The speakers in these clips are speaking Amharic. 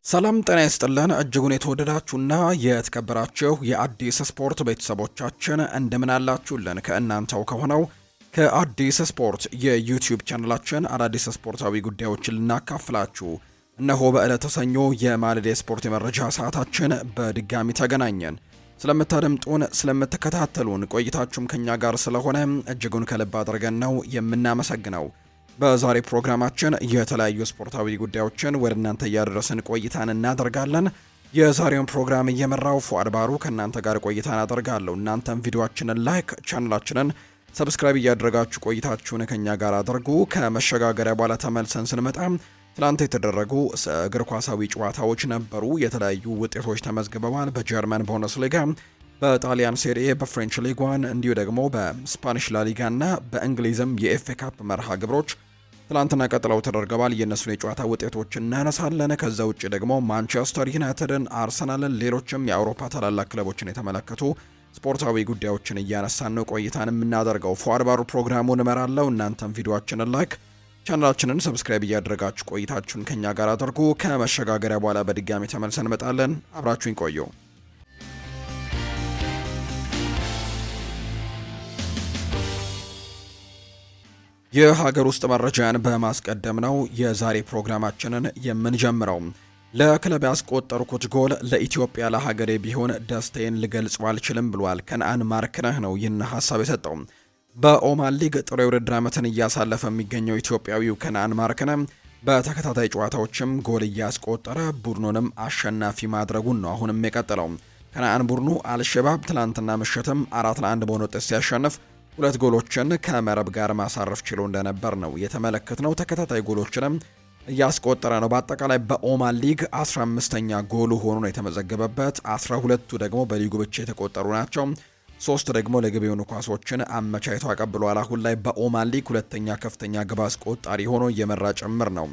ሰላም ጤና ይስጥልን እጅጉን የተወደዳችሁና የተከበራችሁ የአዲስ ስፖርት ቤተሰቦቻችን እንደምን አላችሁልን? ከእናንተው ከሆነው ከአዲስ ስፖርት የዩቲዩብ ቻናላችን አዳዲስ ስፖርታዊ ጉዳዮችን ልናካፍላችሁ እነሆ በዕለተ ሰኞ የማለዳ ስፖርት የመረጃ ሰዓታችን በድጋሚ ተገናኘን። ስለምታደምጡን ስለምትከታተሉን ቆይታችሁም ከኛ ጋር ስለሆነ እጅጉን ከልብ አድርገን ነው የምናመሰግነው። በዛሬ ፕሮግራማችን የተለያዩ ስፖርታዊ ጉዳዮችን ወደ እናንተ እያደረስን ቆይታን እናደርጋለን። የዛሬውን ፕሮግራም እየመራው ፉአድ ባሩ ከእናንተ ጋር ቆይታን አደርጋለሁ። እናንተም ቪዲዮአችንን ላይክ፣ ቻናላችንን ሰብስክራይብ እያደረጋችሁ ቆይታችሁን ከኛ ጋር አድርጉ። ከመሸጋገሪያ በኋላ ተመልሰን ስንመጣ ትላንት የተደረጉ እግር ኳሳዊ ጨዋታዎች ነበሩ። የተለያዩ ውጤቶች ተመዝግበዋል። በጀርመን ቡንደስሊጋ፣ በጣሊያን ሴሪኤ፣ በፍሬንች ሊግ 1 እንዲሁ ደግሞ በስፓኒሽ ላሊጋ እና በእንግሊዝም የኤፍኤ ካፕ መርሃ ግብሮች ትላንትና ቀጥለው ተደርገዋል። የእነሱን የጨዋታ ውጤቶች እናነሳለን። ከዛ ውጭ ደግሞ ማንቸስተር ዩናይትድን፣ አርሰናልን፣ ሌሎችም የአውሮፓ ታላላቅ ክለቦችን የተመለከቱ ስፖርታዊ ጉዳዮችን እያነሳን ነው ቆይታን የምናደርገው። ፉአድ ባሩ ፕሮግራሙን እመራለሁ። እናንተም ቪዲዮአችንን ላይክ፣ ቻናላችንን ሰብስክራይብ እያደረጋችሁ ቆይታችሁን ከኛ ጋር አድርጉ። ከመሸጋገሪያ በኋላ በድጋሚ ተመልሰን እንመጣለን። አብራችሁኝ ቆዩ። የሀገር ውስጥ መረጃን በማስቀደም ነው የዛሬ ፕሮግራማችንን የምንጀምረው። ለክለብ ያስቆጠርኩት ጎል ለኢትዮጵያ ለሀገሬ ቢሆን ደስታዬን ልገልጸው አልችልም ብሏል ከነአን ማርክነህ ነው ይህን ሀሳብ የሰጠው። በኦማን ሊግ ጥሩ የውድድር ዓመትን እያሳለፈ የሚገኘው ኢትዮጵያዊው ከነአን ማርክነህ በተከታታይ ጨዋታዎችም ጎል እያስቆጠረ ቡድኑንም አሸናፊ ማድረጉን ነው አሁንም የቀጠለው። ከነአን ቡድኑ አልሸባብ ትላንትና ምሽትም 4-1 በሆነ ውጤት ሲያሸንፍ 2 ጎሎችን ከመረብ ጋር ማሳረፍ ችሎ እንደነበር ነው የተመለከትነው። ተከታታይ ጎሎችንም እያስቆጠረ ነው። በአጠቃላይ በኦማን ሊግ 15ኛ ጎሉ ሆኖ ነው የተመዘገበበት። 12ቱ ደግሞ በሊጉ ብቻ የተቆጠሩ ናቸው። 3 ደግሞ ለግብ የሆኑ ኳሶችን አመቻችቶ አቀብሏል። አሁን ላይ በኦማን ሊግ ሁለተኛ ከፍተኛ ግብ አስቆጣሪ ሆኖ እየመራ ጭምር ነው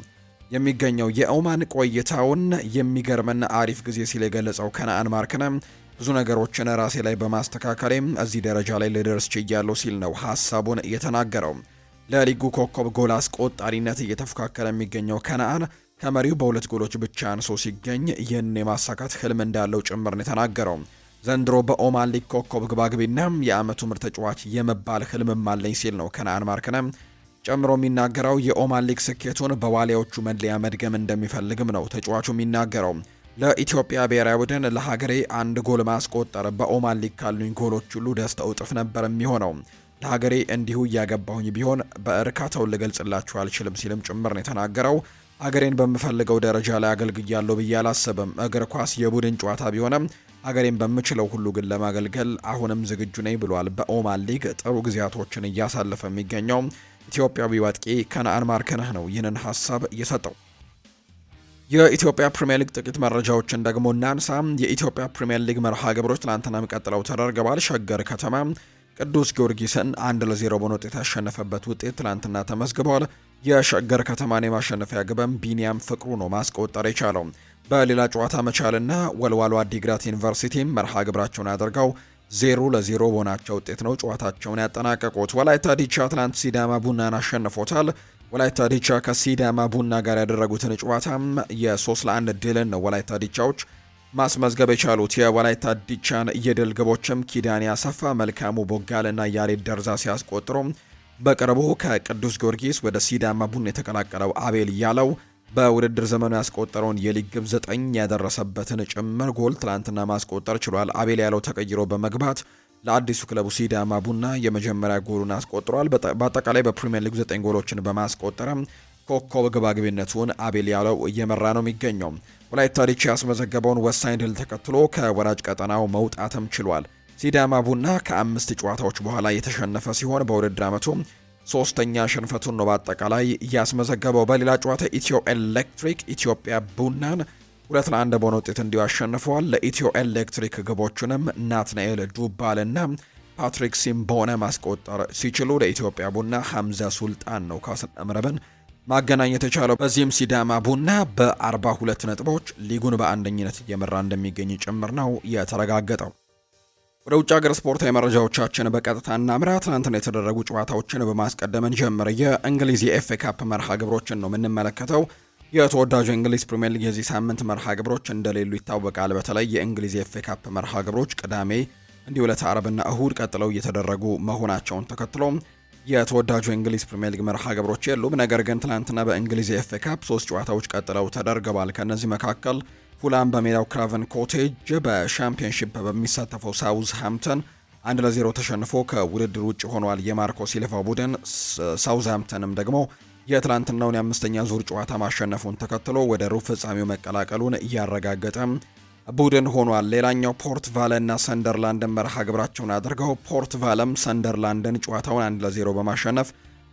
የሚገኘው። የኦማን ቆይታውን የሚገርምና አሪፍ ጊዜ ሲል የገለጸው ከነአን ማርክነህ ብዙ ነገሮችን ራሴ ላይ በማስተካከሌም እዚህ ደረጃ ላይ ልደርስ ችያለሁ ሲል ነው ሀሳቡን የተናገረው። ለሊጉ ኮከብ ጎል አስቆጣሪነት እየተፎካከረ የሚገኘው ከነአን ከመሪው በ2 ጎሎች ብቻ አንሶ ሲገኝ ይህን የማሳካት ህልም እንዳለው ጭምር ነው የተናገረው። ዘንድሮ በኦማን ሊግ ኮከብ ግባግቢና የአመቱ ምርጥ ተጫዋች የመባል ህልምም አለኝ ሲል ነው ከነአን ማርክነህ ጨምሮ የሚናገረው። የኦማን ሊግ ስኬቱን በዋሊያዎቹ መለያ መድገም እንደሚፈልግም ነው ተጫዋቹ የሚናገረው። ለኢትዮጵያ ብሔራዊ ቡድን ለሀገሬ 1 ጎል ማስቆጠር በኦማን ሊግ ካሉኝ ጎሎች ሁሉ ደስታው እጥፍ ነበር የሚሆነው። ለሀገሬ እንዲሁ እያገባሁኝ ቢሆን በእርካታውን ልገልጽላችሁ አልችልም ሲልም ጭምር ነው የተናገረው። ሀገሬን በምፈልገው ደረጃ ላይ አገልግያለሁ ብዬ አላስብም። እግር ኳስ የቡድን ጨዋታ ቢሆንም ሀገሬን በምችለው ሁሉ ግን ለማገልገል አሁንም ዝግጁ ነኝ ብሏል። በኦማን ሊግ ጥሩ ጊዜያቶችን እያሳለፈ የሚገኘው ኢትዮጵያዊ አጥቂ ከነአን ማርክነህ ነው ይህንን ሀሳብ እየሰጠው። የኢትዮጵያ ፕሪሚየር ሊግ ጥቂት መረጃዎችን ደግሞ እናንሳ። የኢትዮጵያ ፕሪሚየር ሊግ መርሃ ግብሮች ትላንትናም ቀጥለው ተደርገዋል። ሸገር ከተማ ቅዱስ ጊዮርጊስን 1-0 በሆነ ውጤት ያሸነፈበት ውጤት ትላንትና ተመዝግቧል። የሸገር ከተማን የማሸነፊያ ግብም ቢኒያም ፍቅሩ ነው ማስቆጠር የቻለው። በሌላ ጨዋታ መቻልና ወልዋሎ አዲግራት ዩኒቨርሲቲ መርሃ ግብራቸውን አድርገው 0-0 በሆናቸው ውጤት ነው ጨዋታቸውን ያጠናቀቁት። ወላይታ ዲቻ ትላንት ሲዳማ ቡናን አሸንፎታል። ወላይታ ዲቻ ከሲዳማ ቡና ጋር ያደረጉትን ጨዋታ የ3-1 ድልን ነው ወላይታ ዲቻዎች ማስመዝገብ የቻሉት። የወላይታ ዲቻን የድል ግቦችም ኪዳን ያሰፋ፣ መልካሙ ቦጋልና ያሬድ ደርዛ ሲያስቆጥሩ በቅርቡ ከቅዱስ ጊዮርጊስ ወደ ሲዳማ ቡና የተቀላቀለው አቤል ያለው በውድድር ዘመኑ ያስቆጠረውን የሊግ ግብ 9 ያደረሰበትን ጭምር ጎል ትላንትና ማስቆጠር ችሏል። አቤል ያለው ተቀይሮ በመግባት ለአዲሱ ክለቡ ሲዳማ ቡና የመጀመሪያ ጎሉን አስቆጥሯል። በአጠቃላይ በፕሪሚየር ሊግ 9 ጎሎችን በማስቆጠር ኮከብ ግባግቢነቱን አቤል ያለው እየመራ ነው የሚገኘው። ወላይታ ዲቻ ያስመዘገበውን ወሳኝ ድል ተከትሎ ከወራጅ ቀጠናው መውጣትም ችሏል። ሲዳማ ቡና ከ5 ጨዋታዎች በኋላ የተሸነፈ ሲሆን በውድድር ዓመቱ 3ኛ ሽንፈቱን ነው በአጠቃላይ ያስመዘገበው። በሌላ ጨዋታ ኢትዮ ኤሌክትሪክ ኢትዮጵያ ቡናን 2-1 በሆነ ውጤት እንዲሁ አሸንፈዋል። ለኢትዮ ኤሌክትሪክ ግቦቹንም ናትናኤል ዱባልና ፓትሪክ ሲምቦነ ማስቆጠር ሲችሉ ለኢትዮጵያ ቡና ሐምዛ ሱልጣን ነው ኳስና መረብን ማገናኘት የቻለው። በዚህም ሲዳማ ቡና በ42 ነጥቦች ሊጉን በአንደኝነት እየመራ እንደሚገኝ ጭምር ነው የተረጋገጠው። ወደ ውጭ ሀገር ስፖርታዊ መረጃዎቻችን በቀጥታ እናምራ። ትናንትና የተደረጉ ጨዋታዎችን በማስቀደም ጀምር። የእንግሊዝ የኤፍኤ ካፕ መርሃ ግብሮችን ነው የምንመለከተው። የተወዳጁ እንግሊዝ ፕሪሚየር ሊግ የዚህ ሳምንት መርሃ ግብሮች እንደሌሉ ይታወቃል። በተለይ የእንግሊዝ የኤፍኤ ካፕ መርሃ ግብሮች ቅዳሜ እንዲሁ ዕለተ አርብና እሁድ ቀጥለው እየተደረጉ መሆናቸውን ተከትሎ የተወዳጁ የእንግሊዝ ፕሪሚየር ሊግ መርሃ ግብሮች የሉም። ነገር ግን ትናንትና በእንግሊዝ የኤፍኤ ካፕ 3 ጨዋታዎች ቀጥለው ተደርገዋል። ከነዚህ መካከል ፉላም በሜዳው ክራቨን ኮቴጅ በሻምፒዮንሺፕ በሚሳተፈው ሳውዝሃምፕተን 1-0 ተሸንፎ ከውድድር ውጭ ሆኗል። የማርኮ ሲልቫ ቡድን ሳውዝሃምፕተንም ደግሞ የትላንትናውን የአምስተኛ ዙር ጨዋታ ማሸነፉን ተከትሎ ወደ ሩብ ፍጻሜው መቀላቀሉን እያረጋገጠ ቡድን ሆኗል። ሌላኛው ፖርት ቫለ እና ሰንደርላንድን መርሃ ግብራቸውን አድርገው ፖርት ቫለም ሰንደርላንድን ጨዋታውን 1-0 በማሸነፍ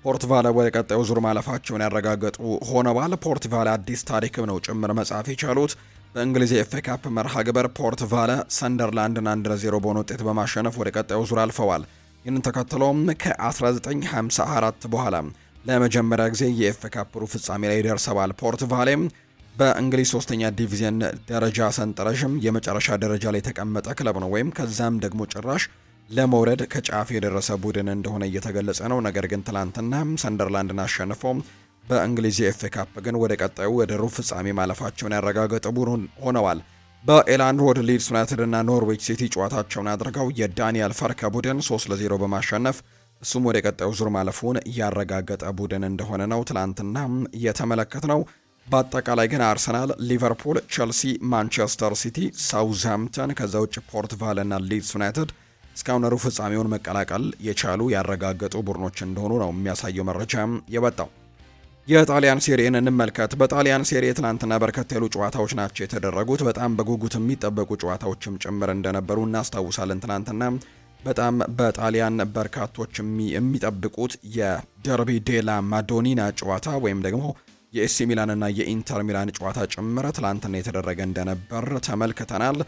ፖርት ቫለ ወደ ቀጣዩ ዙር ማለፋቸውን ያረጋገጡ ሆነዋል። ፖርት ቫለ አዲስ ታሪክም ነው ጭምር መጻፍ የቻሉት። በእንግሊዝ የኤፍኤ ካፕ መርሃ ግብር ፖርት ቫለ ሰንደርላንድን 1-0 በሆነ ውጤት በማሸነፍ ወደ ቀጣዩ ዙር አልፈዋል። ይህንን ተከትሎም ከ1954 በኋላ ለመጀመሪያ ጊዜ የኤፍኤ ካፕ ሩብ ፍጻሜ ላይ ደርሰዋል። ፖርት ቫሌም በእንግሊዝ 3ኛ ዲቪዥን ደረጃ ሰንጠረዥም የመጨረሻ ደረጃ ላይ የተቀመጠ ክለብ ነው። ወይም ከዛም ደግሞ ጭራሽ ለመውረድ ከጫፍ የደረሰ ቡድን እንደሆነ እየተገለጸ ነው። ነገር ግን ትላንትና ሰንደርላንድን አሸንፎ በእንግሊዝ የኤፍኤ ካፕ ግን ወደ ቀጣዩ ወደ ሩብ ፍጻሜ ማለፋቸውን ያረጋገጠ ቡድን ሆነዋል። በኤላንድ ሮድ ሊድስ ዩናይትድ እና ኖርዊች ሲቲ ጨዋታቸውን አድርገው የዳንኤል ፈርከ ቡድን 3-0 በማሸነፍ እሱም ወደ ቀጣዩ ዙር ማለፉን ያረጋገጠ ቡድን እንደሆነ ነው ትላንትና የተመለከትነው። በአጠቃላይ ግን አርሰናል፣ ሊቨርፑል፣ ቸልሲ፣ ማንቸስተር ሲቲ፣ ሳውዝሃምፕተን ከዛ ውጭ ፖርት ቫለ እና ሊድስ ዩናይትድ እስካሁን ሩብ ፍጻሜውን መቀላቀል የቻሉ ያረጋገጡ ቡድኖች እንደሆኑ ነው የሚያሳየው መረጃ የወጣው። የጣሊያን ሴሪን እንመልከት። በጣሊያን ሴሪ ትናንትና በርከት ያሉ ጨዋታዎች ናቸው የተደረጉት። በጣም በጉጉት የሚጠበቁ ጨዋታዎችም ጭምር እንደነበሩ እናስታውሳለን። ትናንትና በጣም በጣሊያን በርካቶች የሚጠብቁት የደርቢ ዴላ ማዶኒና ጨዋታ ወይም ደግሞ የኤሲ ሚላን እና የኢንተር ሚላን ጨዋታ ጭምር ትላንትና የተደረገ እንደነበር ተመልክተናል።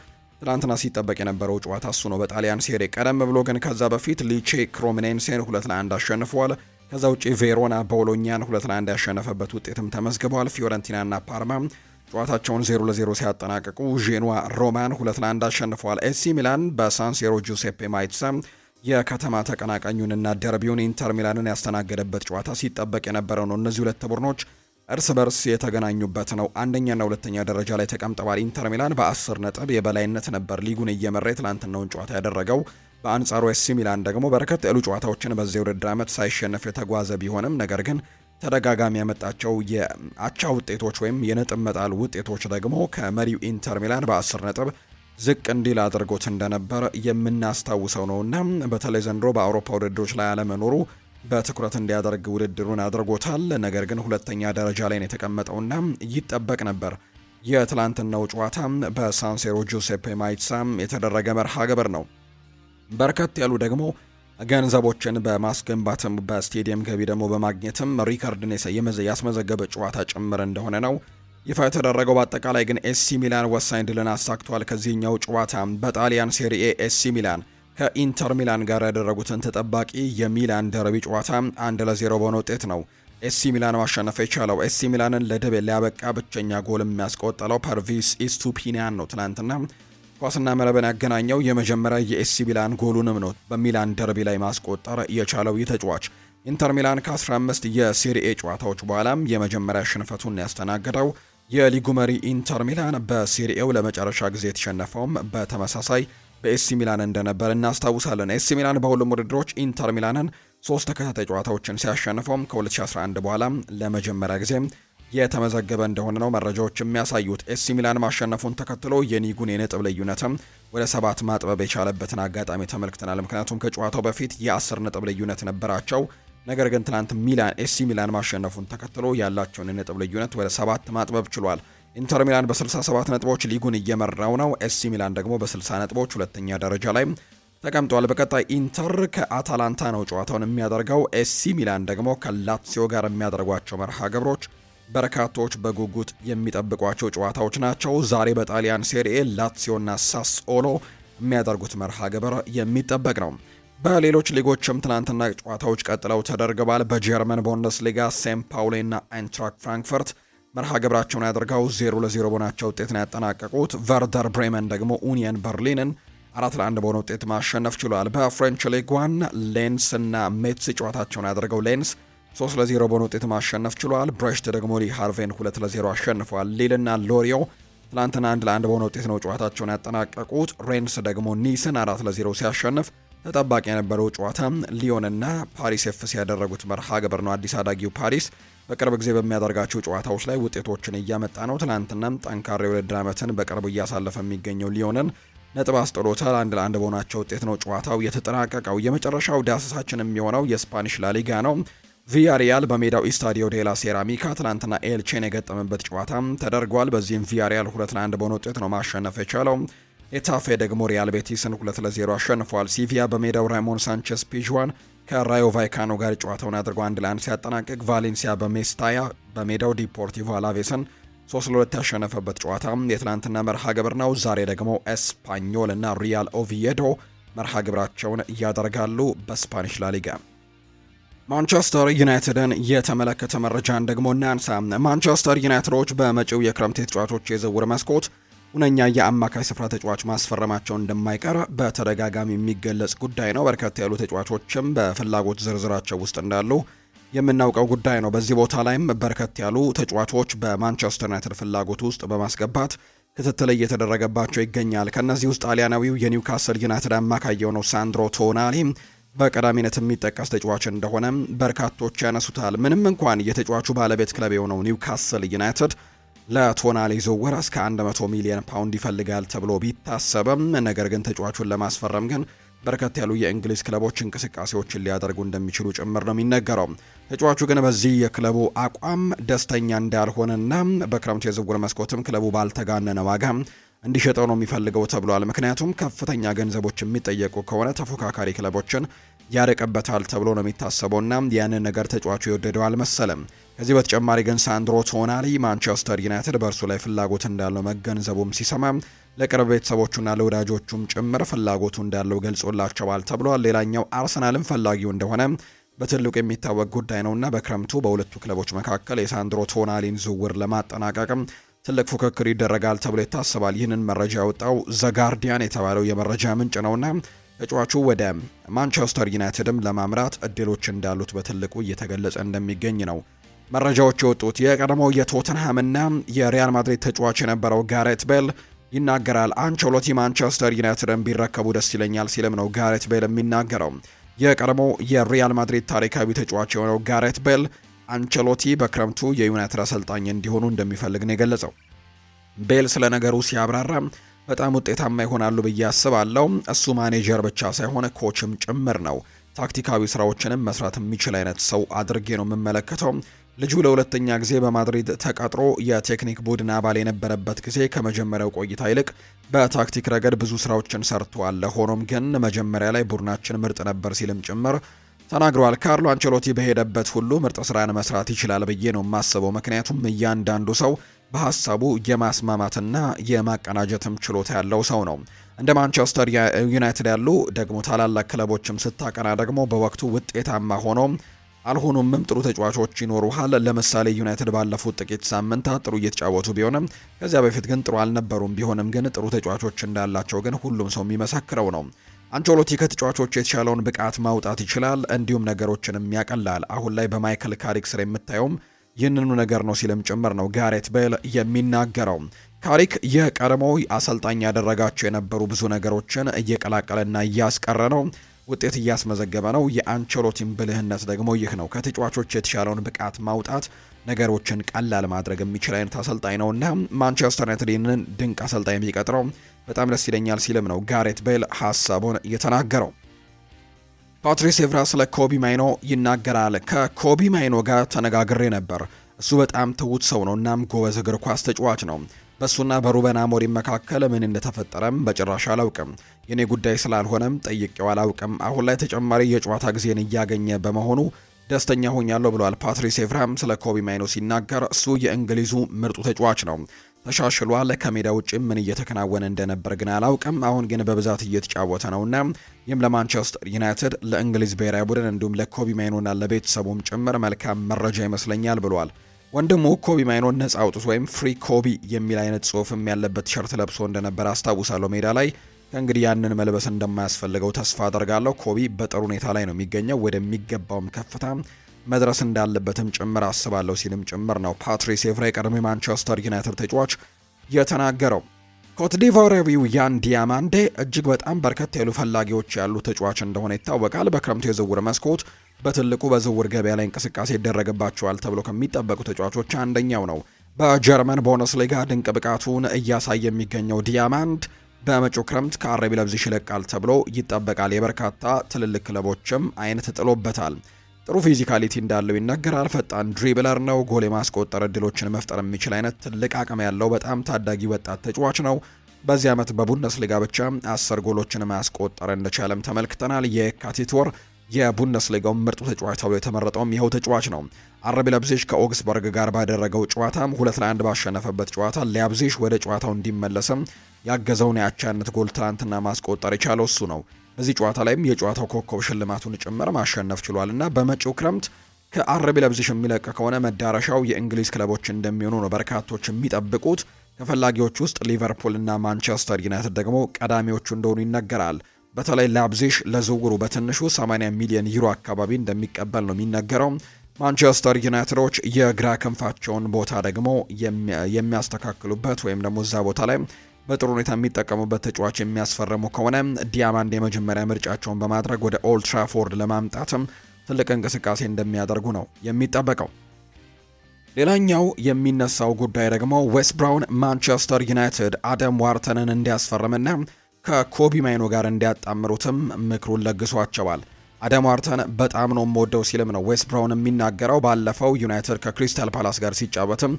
ትላንትና ሲጠበቅ የነበረው ጨዋታ እሱ ነው በጣሊያን ሴሪ። ቀደም ብሎ ግን ከዛ በፊት ሊቼ ክሮሚኔንሴን 2-1 አሸንፏል። ከዛ ውጪ ቬሮና ቦሎኛን 2-1 ያሸነፈበት ውጤትም ተመዝግቧል። ፊዮረንቲናና ፓርማ ጨዋታቸውን 0-0 ሲያጠናቅቁ ዤኗ ሮማን 2-1 አሸንፈዋል። ኤሲ ሚላን በሳንሲሮ ጁሴፔ ማይትሳ የከተማ ተቀናቃኙንና ደርቢውን ኢንተር ሚላንን ያስተናገደበት ጨዋታ ሲጠበቅ የነበረው ነው። እነዚህ ሁለት ቡድኖች እርስ በርስ የተገናኙበት ነው። አንደኛና ሁለተኛ ደረጃ ላይ ተቀምጠዋል። ኢንተር ሚላን በ10 ነጥብ የበላይነት ነበር ሊጉን እየመራ ትላንትናውን ጨዋታ ያደረገው። በአንጻሩ ኤሲ ሚላን ደግሞ በርከት ያሉ ጨዋታዎችን በዚህ ውድድር ዓመት ሳይሸነፍ የተጓዘ ቢሆንም ነገር ግን ተደጋጋሚ ያመጣቸው የአቻ ውጤቶች ወይም የነጥብ መጣል ውጤቶች ደግሞ ከመሪው ኢንተር ሚላን በ10 ነጥብ ዝቅ እንዲል አድርጎት እንደነበር የምናስታውሰው ነውና በተለይ ዘንድሮ በአውሮፓ ውድድሮች ላይ አለመኖሩ በትኩረት እንዲያደርግ ውድድሩን አድርጎታል። ነገር ግን ሁለተኛ ደረጃ ላይ ነው የተቀመጠውና ይጠበቅ ነበር። የትላንትናው ጨዋታ በሳንሴሮ ጁሴፔ ማይትሳ የተደረገ መርሃ ግብር ነው። በርከት ያሉ ደግሞ ገንዘቦችን በማስገንባትም በስቴዲየም ገቢ ደግሞ በማግኘትም ሪከርድን ያስመዘገበ ጨዋታ ጭምር እንደሆነ ነው ይፋ የተደረገው። በአጠቃላይ ግን ኤሲ ሚላን ወሳኝ ድልን አሳክቷል። ከዚህኛው ጨዋታ በጣሊያን ሴሪኤ ኤሲ ሚላን ከኢንተር ሚላን ጋር ያደረጉትን ተጠባቂ የሚላን ደርቢ ጨዋታ 1-0 በሆነ ውጤት ነው ኤሲ ሚላን ማሸነፍ የቻለው። ኤሲ ሚላንን ለድል ሊያበቃ ብቸኛ ጎል የሚያስቆጠለው ፐርቪስ ኢስቱፒኒያን ነው። ትናንትና ኳስና መረብን ያገናኘው የመጀመሪያ የኤሲ ሚላን ጎሉንም ነው በሚላን ደርቢ ላይ ማስቆጠር የቻለው ይህ ተጫዋች። ኢንተር ሚላን ከ15 የሴሪኤ ጨዋታዎች በኋላም የመጀመሪያ ሽንፈቱን ያስተናገደው የሊጉ መሪ ኢንተር ሚላን በሴሪኤው ለመጨረሻ ጊዜ የተሸነፈውም በተመሳሳይ በኤሲ ሚላን እንደነበር እናስታውሳለን። ኤሲ ሚላን በሁሉም ውድድሮች ኢንተር ሚላንን 3 ተከታታይ ጨዋታዎችን ሲያሸንፈውም ከ2011 በኋላ ለመጀመሪያ ጊዜ የተመዘገበ እንደሆነ ነው መረጃዎች የሚያሳዩት። ኤሲ ሚላን ማሸነፉን ተከትሎ የሊጉን የነጥብ ልዩነትም ወደ 7 ማጥበብ የቻለበትን አጋጣሚ ተመልክተናል። ምክንያቱም ከጨዋታው በፊት የ10 ነጥብ ልዩነት ነበራቸው። ነገር ግን ትናንት ኤሲ ሚላን ማሸነፉን ተከትሎ ያላቸውን የነጥብ ልዩነት ወደ 7 ማጥበብ ችሏል። ኢንተር ሚላን በ67 ነጥቦች ሊጉን እየመራው ነው። ኤሲ ሚላን ደግሞ በ60 ነጥቦች ሁለተኛ ደረጃ ላይ ተቀምጧል። በቀጣይ ኢንተር ከአታላንታ ነው ጨዋታውን የሚያደርገው። ኤሲ ሚላን ደግሞ ከላትሲዮ ጋር የሚያደርጓቸው መርሃ ግብሮች በርካቶች በጉጉት የሚጠብቋቸው ጨዋታዎች ናቸው። ዛሬ በጣሊያን ሴሪኤ ላትሲዮና ሳስኦሎ የሚያደርጉት መርሃ ግብር የሚጠበቅ ነው። በሌሎች ሊጎችም ትናንትና ጨዋታዎች ቀጥለው ተደርገዋል። በጀርመን ቡንደስሊጋ ሴምት ፓውሊና አይንትራክት ፍራንክፈርት መርሃ ግብራቸውን ያደርገው 0-0 በሆናቸው ውጤት ነው ያጠናቀቁት። ቨርደር ብሬመን ደግሞ ኡኒየን በርሊንን 4-1 በሆነ ውጤት ማሸነፍ ችሏል። በፍሬንች ሊግ 1 ሌንስ እና ሜትስ ጨዋታቸውን ያደርገው ሌንስ 3-0 በሆነ ውጤት ማሸነፍ ችሏል። ብሬስት ደግሞ ሃርቬን 2-0 አሸንፏል። ሊልና ሎሪዮ ትላንትና 1-1 በሆነ ውጤት ነው ጨዋታቸውን ያጠናቀቁት። ሬንስ ደግሞ ኒስን 4-0 ሲያሸንፍ ተጠባቂ የነበረው ጨዋታ ሊዮንና ፓሪስ ኤፍሲ ያደረጉት መርሃ ግብር ነው። አዲስ አዳጊው ፓሪስ በቅርብ ጊዜ በሚያደርጋቸው ጨዋታዎች ላይ ውጤቶችን እያመጣ ነው። ትናንትናም ጠንካራ የውድድር ዓመትን በቅርብ እያሳለፈ የሚገኘው ሊዮንን ነጥብ አስጥሎታል። 1-1 በሆናቸው ውጤት ነው ጨዋታው የተጠናቀቀው። የመጨረሻው ዳሰሳችን የሚሆነው የስፓኒሽ ላሊጋ ነው። ቪያሪያል በሜዳው ኢስታዲዮ ዴላ ሴራሚካ ትናንትና ኤልቼን የገጠመበት ጨዋታ ተደርጓል። በዚህም ቪያሪያል 2-1 በሆነ ውጤት ነው ማሸነፍ የቻለው። ኤታፌ ደግሞ ሪያል ቤቲስን 2-0 አሸንፏል። ሲቪያ በሜዳው ራሞን ሳንቼስ ፒዥዋን ከራዮ ቫይካኖ ጋር ጨዋታውን አድርጎ 1-1 ሲያጠናቅቅ፣ ቫሌንሲያ በሜስታያ በሜዳው ዲፖርቲቮ አላቬስን 3-2 ያሸነፈበት ጨዋታ የትላንትና መርሃ ግብር ነው። ዛሬ ደግሞ ኤስፓኞል እና ሪያል ኦቪዬዶ መርሃ ግብራቸውን እያደርጋሉ። በስፓኒሽ ላሊጋ ማንቸስተር ዩናይትድን የተመለከተ መረጃን ደግሞ እናንሳ። ማንቸስተር ዩናይትዶች በመጪው የክረምት ተጫዋቾች የዝውውር መስኮት ሁነኛ የአማካይ ስፍራ ተጫዋች ማስፈረማቸው እንደማይቀር በተደጋጋሚ የሚገለጽ ጉዳይ ነው። በርከት ያሉ ተጫዋቾችም በፍላጎት ዝርዝራቸው ውስጥ እንዳሉ የምናውቀው ጉዳይ ነው። በዚህ ቦታ ላይም በርከት ያሉ ተጫዋቾች በማንቸስተር ዩናይትድ ፍላጎት ውስጥ በማስገባት ክትትል እየተደረገባቸው ይገኛል። ከነዚህ ውስጥ ጣሊያናዊው የኒውካስል ዩናይትድ አማካይ የሆነው ሳንድሮ ቶናሊ በቀዳሚነት የሚጠቀስ ተጫዋች እንደሆነ በርካቶች ያነሱታል። ምንም እንኳን የተጫዋቹ ባለቤት ክለብ የሆነው ኒውካስል ዩናይትድ ለቶናሊ ዝውውር እስከ 100 ሚሊዮን ፓውንድ ይፈልጋል ተብሎ ቢታሰብም ነገር ግን ተጫዋቹን ለማስፈረም ግን በርከት ያሉ የእንግሊዝ ክለቦች እንቅስቃሴዎችን ሊያደርጉ እንደሚችሉ ጭምር ነው የሚነገረው። ተጫዋቹ ግን በዚህ የክለቡ አቋም ደስተኛ እንዳልሆነና በክረምቱ የዝውውር መስኮትም ክለቡ ባልተጋነነ ዋጋ እንዲሸጠው ነው የሚፈልገው ተብሏል። ምክንያቱም ከፍተኛ ገንዘቦች የሚጠየቁ ከሆነ ተፎካካሪ ክለቦችን ያርቅበታል ተብሎ ነው የሚታሰበውና ያንን ነገር ተጫዋቹ የወደደው አልመሰለም። ከዚህ በተጨማሪ ግን ሳንድሮ ቶናሊ ማንቸስተር ዩናይትድ በእርሱ ላይ ፍላጎት እንዳለው መገንዘቡም ሲሰማ ለቅርብ ቤተሰቦቹና ለወዳጆቹም ጭምር ፍላጎቱ እንዳለው ገልጾላቸዋል ተብሏል። ሌላኛው አርሰናልም ፈላጊው እንደሆነ በትልቁ የሚታወቅ ጉዳይ ነውና በክረምቱ በሁለቱ ክለቦች መካከል የሳንድሮ ቶናሊን ዝውውር ለማጠናቀቅም ትልቅ ፉክክር ይደረጋል ተብሎ ይታሰባል። ይህንን መረጃ ያወጣው ዘጋርዲያን የተባለው የመረጃ ምንጭ ነውና ተጫዋቹ ወደ ማንቸስተር ዩናይትድም ለማምራት እድሎች እንዳሉት በትልቁ እየተገለጸ እንደሚገኝ ነው መረጃዎች የወጡት። የቀድሞው የቶተንሃምና የሪያል ማድሪድ ተጫዋች የነበረው ጋሬት ቤል ይናገራል። አንቸሎቲ ማንቸስተር ዩናይትድን ቢረከቡ ደስ ይለኛል ሲልም ነው ጋሬት ቤል የሚናገረው። የቀድሞው የሪያል ማድሪድ ታሪካዊ ተጫዋች የሆነው ጋሬት ቤል አንቸሎቲ በክረምቱ የዩናይትድ አሰልጣኝ እንዲሆኑ እንደሚፈልግ ነው የገለጸው። ቤል ስለ ነገሩ ሲያብራራ በጣም ውጤታማ ይሆናሉ ብዬ አስባለሁ። እሱ ማኔጀር ብቻ ሳይሆን ኮችም ጭምር ነው። ታክቲካዊ ስራዎችንም መስራት የሚችል አይነት ሰው አድርጌ ነው የምመለከተው። ልጁ ለሁለተኛ ጊዜ በማድሪድ ተቀጥሮ የቴክኒክ ቡድን አባል የነበረበት ጊዜ ከመጀመሪያው ቆይታ ይልቅ በታክቲክ ረገድ ብዙ ስራዎችን ሰርቷል። ሆኖም ግን መጀመሪያ ላይ ቡድናችን ምርጥ ነበር ሲልም ጭምር ተናግሯል። ካርሎ አንቸሎቲ በሄደበት ሁሉ ምርጥ ስራን መስራት ይችላል ብዬ ነው የማስበው። ምክንያቱም እያንዳንዱ ሰው በሀሳቡ የማስማማትና የማቀናጀትም ችሎታ ያለው ሰው ነው። እንደ ማንቸስተር ዩናይትድ ያሉ ደግሞ ታላላቅ ክለቦችም ስታቀና ደግሞ በወቅቱ ውጤታማ ሆኖ አልሆኑምም ጥሩ ተጫዋቾች ይኖሩሃል። ለምሳሌ ዩናይትድ ባለፉት ጥቂት ሳምንታት ጥሩ እየተጫወቱ ቢሆንም ከዚያ በፊት ግን ጥሩ አልነበሩም። ቢሆንም ግን ጥሩ ተጫዋቾች እንዳላቸው ግን ሁሉም ሰው የሚመሰክረው ነው። አንቸሎቲ ከተጫዋቾች የተሻለውን ብቃት ማውጣት ይችላል፣ እንዲሁም ነገሮችንም ያቀላል። አሁን ላይ በማይክል ካሪክ ስር የምታየውም ይህንኑ ነገር ነው ሲልም ጭምር ነው ጋሬት ቤል የሚናገረው። ካሪክ የቀድሞው አሰልጣኝ ያደረጋቸው የነበሩ ብዙ ነገሮችን እየቀላቀለና እያስቀረ ነው፣ ውጤት እያስመዘገበ ነው። የአንቸሎቲን ብልህነት ደግሞ ይህ ነው። ከተጫዋቾች የተሻለውን ብቃት ማውጣት፣ ነገሮችን ቀላል ማድረግ የሚችል አይነት አሰልጣኝ ነውና ማንቸስተር ዩናይትድ ይህንን ድንቅ አሰልጣኝ ቢቀጥረው በጣም ደስ ይለኛል ሲልም ነው ጋሬት ቤል ሀሳቡን እየተናገረው። ፓትሪስ ኤቭራ ስለ ኮቢ ማይኖ ይናገራል። ከኮቢ ማይኖ ጋር ተነጋግሬ ነበር። እሱ በጣም ትውት ሰው ነው፣ እናም ጎበዝ እግር ኳስ ተጫዋች ነው። በእሱና በሩበን አሞሪም መካከል ምን እንደተፈጠረም በጭራሽ አላውቅም። የኔ ጉዳይ ስላልሆነም ጠይቄው አላውቅም። አሁን ላይ ተጨማሪ የጨዋታ ጊዜን እያገኘ በመሆኑ ደስተኛ ሆኛለሁ ብሏል። ፓትሪስ ኤቭራም ስለ ኮቢ ማይኖ ሲናገር እሱ የእንግሊዙ ምርጡ ተጫዋች ነው፣ ተሻሽሏል። ከሜዳ ውጭ ምን እየተከናወነ እንደነበር ግን አላውቅም። አሁን ግን በብዛት እየተጫወተ ነውና ይህም ለማንቸስተር ዩናይትድ፣ ለእንግሊዝ ብሔራዊ ቡድን እንዲሁም ለኮቢ ማይኖና ለቤተሰቡም ጭምር መልካም መረጃ ይመስለኛል ብሏል። ወንድሙ ኮቢ ማይኖን ነጻ አውጡት ወይም ፍሪ ኮቢ የሚል አይነት ጽሑፍም ያለበት ቲሸርት ለብሶ እንደነበር አስታውሳለሁ ሜዳ ላይ። ከእንግዲህ ያንን መልበስ እንደማያስፈልገው ተስፋ አደርጋለሁ። ኮቢ በጥሩ ሁኔታ ላይ ነው የሚገኘው፣ ወደሚገባውም ከፍታ መድረስ እንዳለበትም ጭምር አስባለሁ ሲልም ጭምር ነው ፓትሪስ ኤቭራ የቀድሞ ማንቸስተር ዩናይትድ ተጫዋች የተናገረው። ኮትዲቫራዊው ያን ዲያማንዴ እጅግ በጣም በርከት ያሉ ፈላጊዎች ያሉ ተጫዋች እንደሆነ ይታወቃል። በክረምቱ የዝውውር መስኮት በትልቁ በዝውውር ገበያ ላይ እንቅስቃሴ ይደረግባቸዋል ተብሎ ከሚጠበቁ ተጫዋቾች አንደኛው ነው። በጀርመን ቡንደስሊጋ ድንቅ ብቃቱን እያሳየ የሚገኘው ዲያማንድ በመጪው ክረምት ከአርቢ ላይፕዚግ ይለቃል ተብሎ ይጠበቃል። የበርካታ ትልልቅ ክለቦችም አይን ተጥሎበታል። ጥሩ ፊዚካሊቲ እንዳለው ይነገራል። ፈጣን ድሪብለር ነው። ጎል የማስቆጠር እድሎችን መፍጠር የሚችል አይነት ትልቅ አቅም ያለው በጣም ታዳጊ ወጣት ተጫዋች ነው። በዚህ ዓመት በቡንደስሊጋ ብቻ 10 ጎሎችን ማስቆጠር እንደቻለም ተመልክተናል። የካቲት ወር የቡንደስሊጋው ምርጡ ተጫዋች ተብሎ የተመረጠውም ይኸው ተጫዋች ነው። አርቢ ላይፕዚግ ከኦግስበርግ ጋር ባደረገው ጨዋታም 2-1 ባሸነፈበት ጨዋታ ላይፕዚግ ወደ ጨዋታው እንዲመለስም ያገዘውን የአቻነት ጎል ትናንትና ማስቆጠር የቻለው እሱ ነው። በዚህ ጨዋታ ላይም የጨዋታው ኮከብ ሽልማቱን ጭምር ማሸነፍ ችሏልና በመጪው ክረምት ከአርቢ ላይፕዚግ የሚለቅ ከሆነ መዳረሻው የእንግሊዝ ክለቦች እንደሚሆኑ ነው በርካቶች የሚጠብቁት። ከፈላጊዎች ውስጥ ሊቨርፑል እና ማንቸስተር ዩናይትድ ደግሞ ቀዳሚዎቹ እንደሆኑ ይነገራል። በተለይ ላይፕዚግ ለዝውውሩ በትንሹ 80 ሚሊዮን ዩሮ አካባቢ እንደሚቀበል ነው የሚነገረው። ማንቸስተር ዩናይትዶች የግራ ክንፋቸውን ቦታ ደግሞ የሚያስተካክሉበት ወይም ደግሞ እዛ ቦታ ላይ በጥሩ ሁኔታ የሚጠቀሙበት ተጫዋች የሚያስፈርሙ ከሆነ ዲያማንድ የመጀመሪያ ምርጫቸውን በማድረግ ወደ ኦልድ ትራፎርድ ለማምጣትም ትልቅ እንቅስቃሴ እንደሚያደርጉ ነው የሚጠበቀው። ሌላኛው የሚነሳው ጉዳይ ደግሞ ዌስት ብራውን ማንቸስተር ዩናይትድ አደም ዋርተንን እንዲያስፈርምና ከኮቢ ማይኖ ጋር እንዲያጣምሩትም ምክሩን ለግሷቸዋል። አደም ዋርተን በጣም ነው የምወደው ሲልም ነው ዌስት ብራውን የሚናገረው። ባለፈው ዩናይትድ ከክሪስታል ፓላስ ጋር ሲጫወትም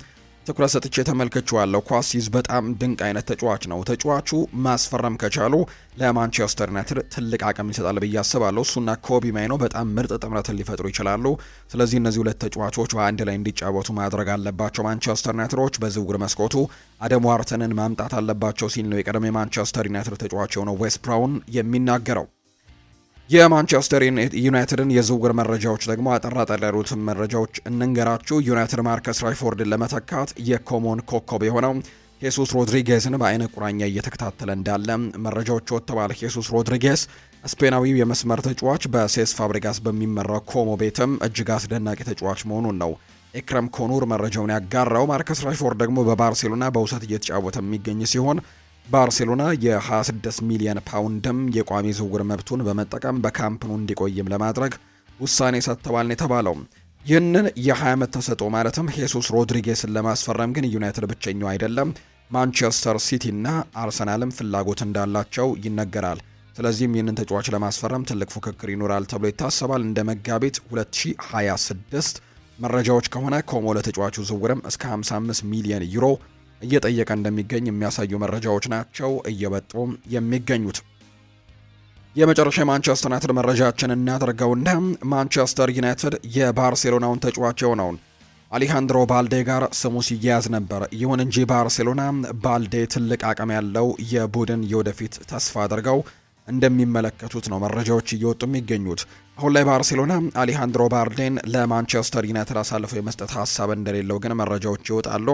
ትኩረት ሰጥቼ ተመልክቼዋለሁ። ኳስ ሲይዝ በጣም ድንቅ አይነት ተጫዋች ነው። ተጫዋቹ ማስፈረም ከቻሉ ለማንቸስተር ዩናይትድ ትልቅ አቅም ይሰጣል ብዬ አስባለሁ። እሱና ኮቢ ማይኖ በጣም ምርጥ ጥምረትን ሊፈጥሩ ይችላሉ። ስለዚህ እነዚህ ሁለት ተጫዋቾች በአንድ ላይ እንዲጫወቱ ማድረግ አለባቸው ማንቸስተር ዩናይትዶች። በዝውውር መስኮቱ አደም ዋርተንን ማምጣት አለባቸው ሲል ነው የቀደመ የማንቸስተር ዩናይትድ ተጫዋች የሆነው ዌስት ብራውን የሚናገረው። የማንቸስተር ዩናይትድን የዝውውር መረጃዎች ደግሞ አጠራጣሪ ያሉትን መረጃዎች እንንገራችሁ። ዩናይትድ ማርከስ ራሽፎርድን ለመተካት የኮሞን ኮከብ የሆነው ሄሱስ ሮድሪጌዝን በአይነ ቁራኛ እየተከታተለ እንዳለ መረጃዎች ወጥተዋል። ሄሱስ ሮድሪጌዝ ስፔናዊው የመስመር ተጫዋች በሴስ ፋብሪጋስ በሚመራው ኮሞ ቤትም እጅግ አስደናቂ ተጫዋች መሆኑን ነው ኤክረም ኮኑር መረጃውን ያጋራው። ማርከስ ራሽፎርድ ደግሞ በባርሴሎና በውሰት እየተጫወተ የሚገኝ ሲሆን ባርሴሎና የ26 ሚሊዮን ፓውንድም የቋሚ ዝውውር መብቱን በመጠቀም በካምፕኑ እንዲቆይም ለማድረግ ውሳኔ ሰጥተዋል የተባለው። ይህንን የ20 ዓመት ተሰጥኦ ማለትም ሄሱስ ሮድሪጌስን ለማስፈረም ግን ዩናይትድ ብቸኛው አይደለም። ማንቸስተር ሲቲ እና አርሰናልም ፍላጎት እንዳላቸው ይነገራል። ስለዚህም ይህንን ተጫዋች ለማስፈረም ትልቅ ፉክክር ይኖራል ተብሎ ይታሰባል። እንደ መጋቢት 2026 መረጃዎች ከሆነ ኮሞ ለተጫዋቹ ዝውውርም እስከ 55 ሚሊዮን ዩሮ እየጠየቀ እንደሚገኝ የሚያሳዩ መረጃዎች ናቸው እየወጡ የሚገኙት። የመጨረሻ የማንቸስተር ዩናይትድ መረጃችን እናደርገውና ማንቸስተር ዩናይትድ የባርሴሎናውን ተጫዋች የሆነውን አሌሃንድሮ ባልዴ ጋር ስሙ ሲያያዝ ነበር። ይሁን እንጂ ባርሴሎና ባልዴ ትልቅ አቅም ያለው የቡድን የወደፊት ተስፋ አድርገው እንደሚመለከቱት ነው መረጃዎች እየወጡ የሚገኙት። አሁን ላይ ባርሴሎና አሌሃንድሮ ባልዴን ለማንቸስተር ዩናይትድ አሳልፎ የመስጠት ሀሳብ እንደሌለው ግን መረጃዎች ይወጣሉ።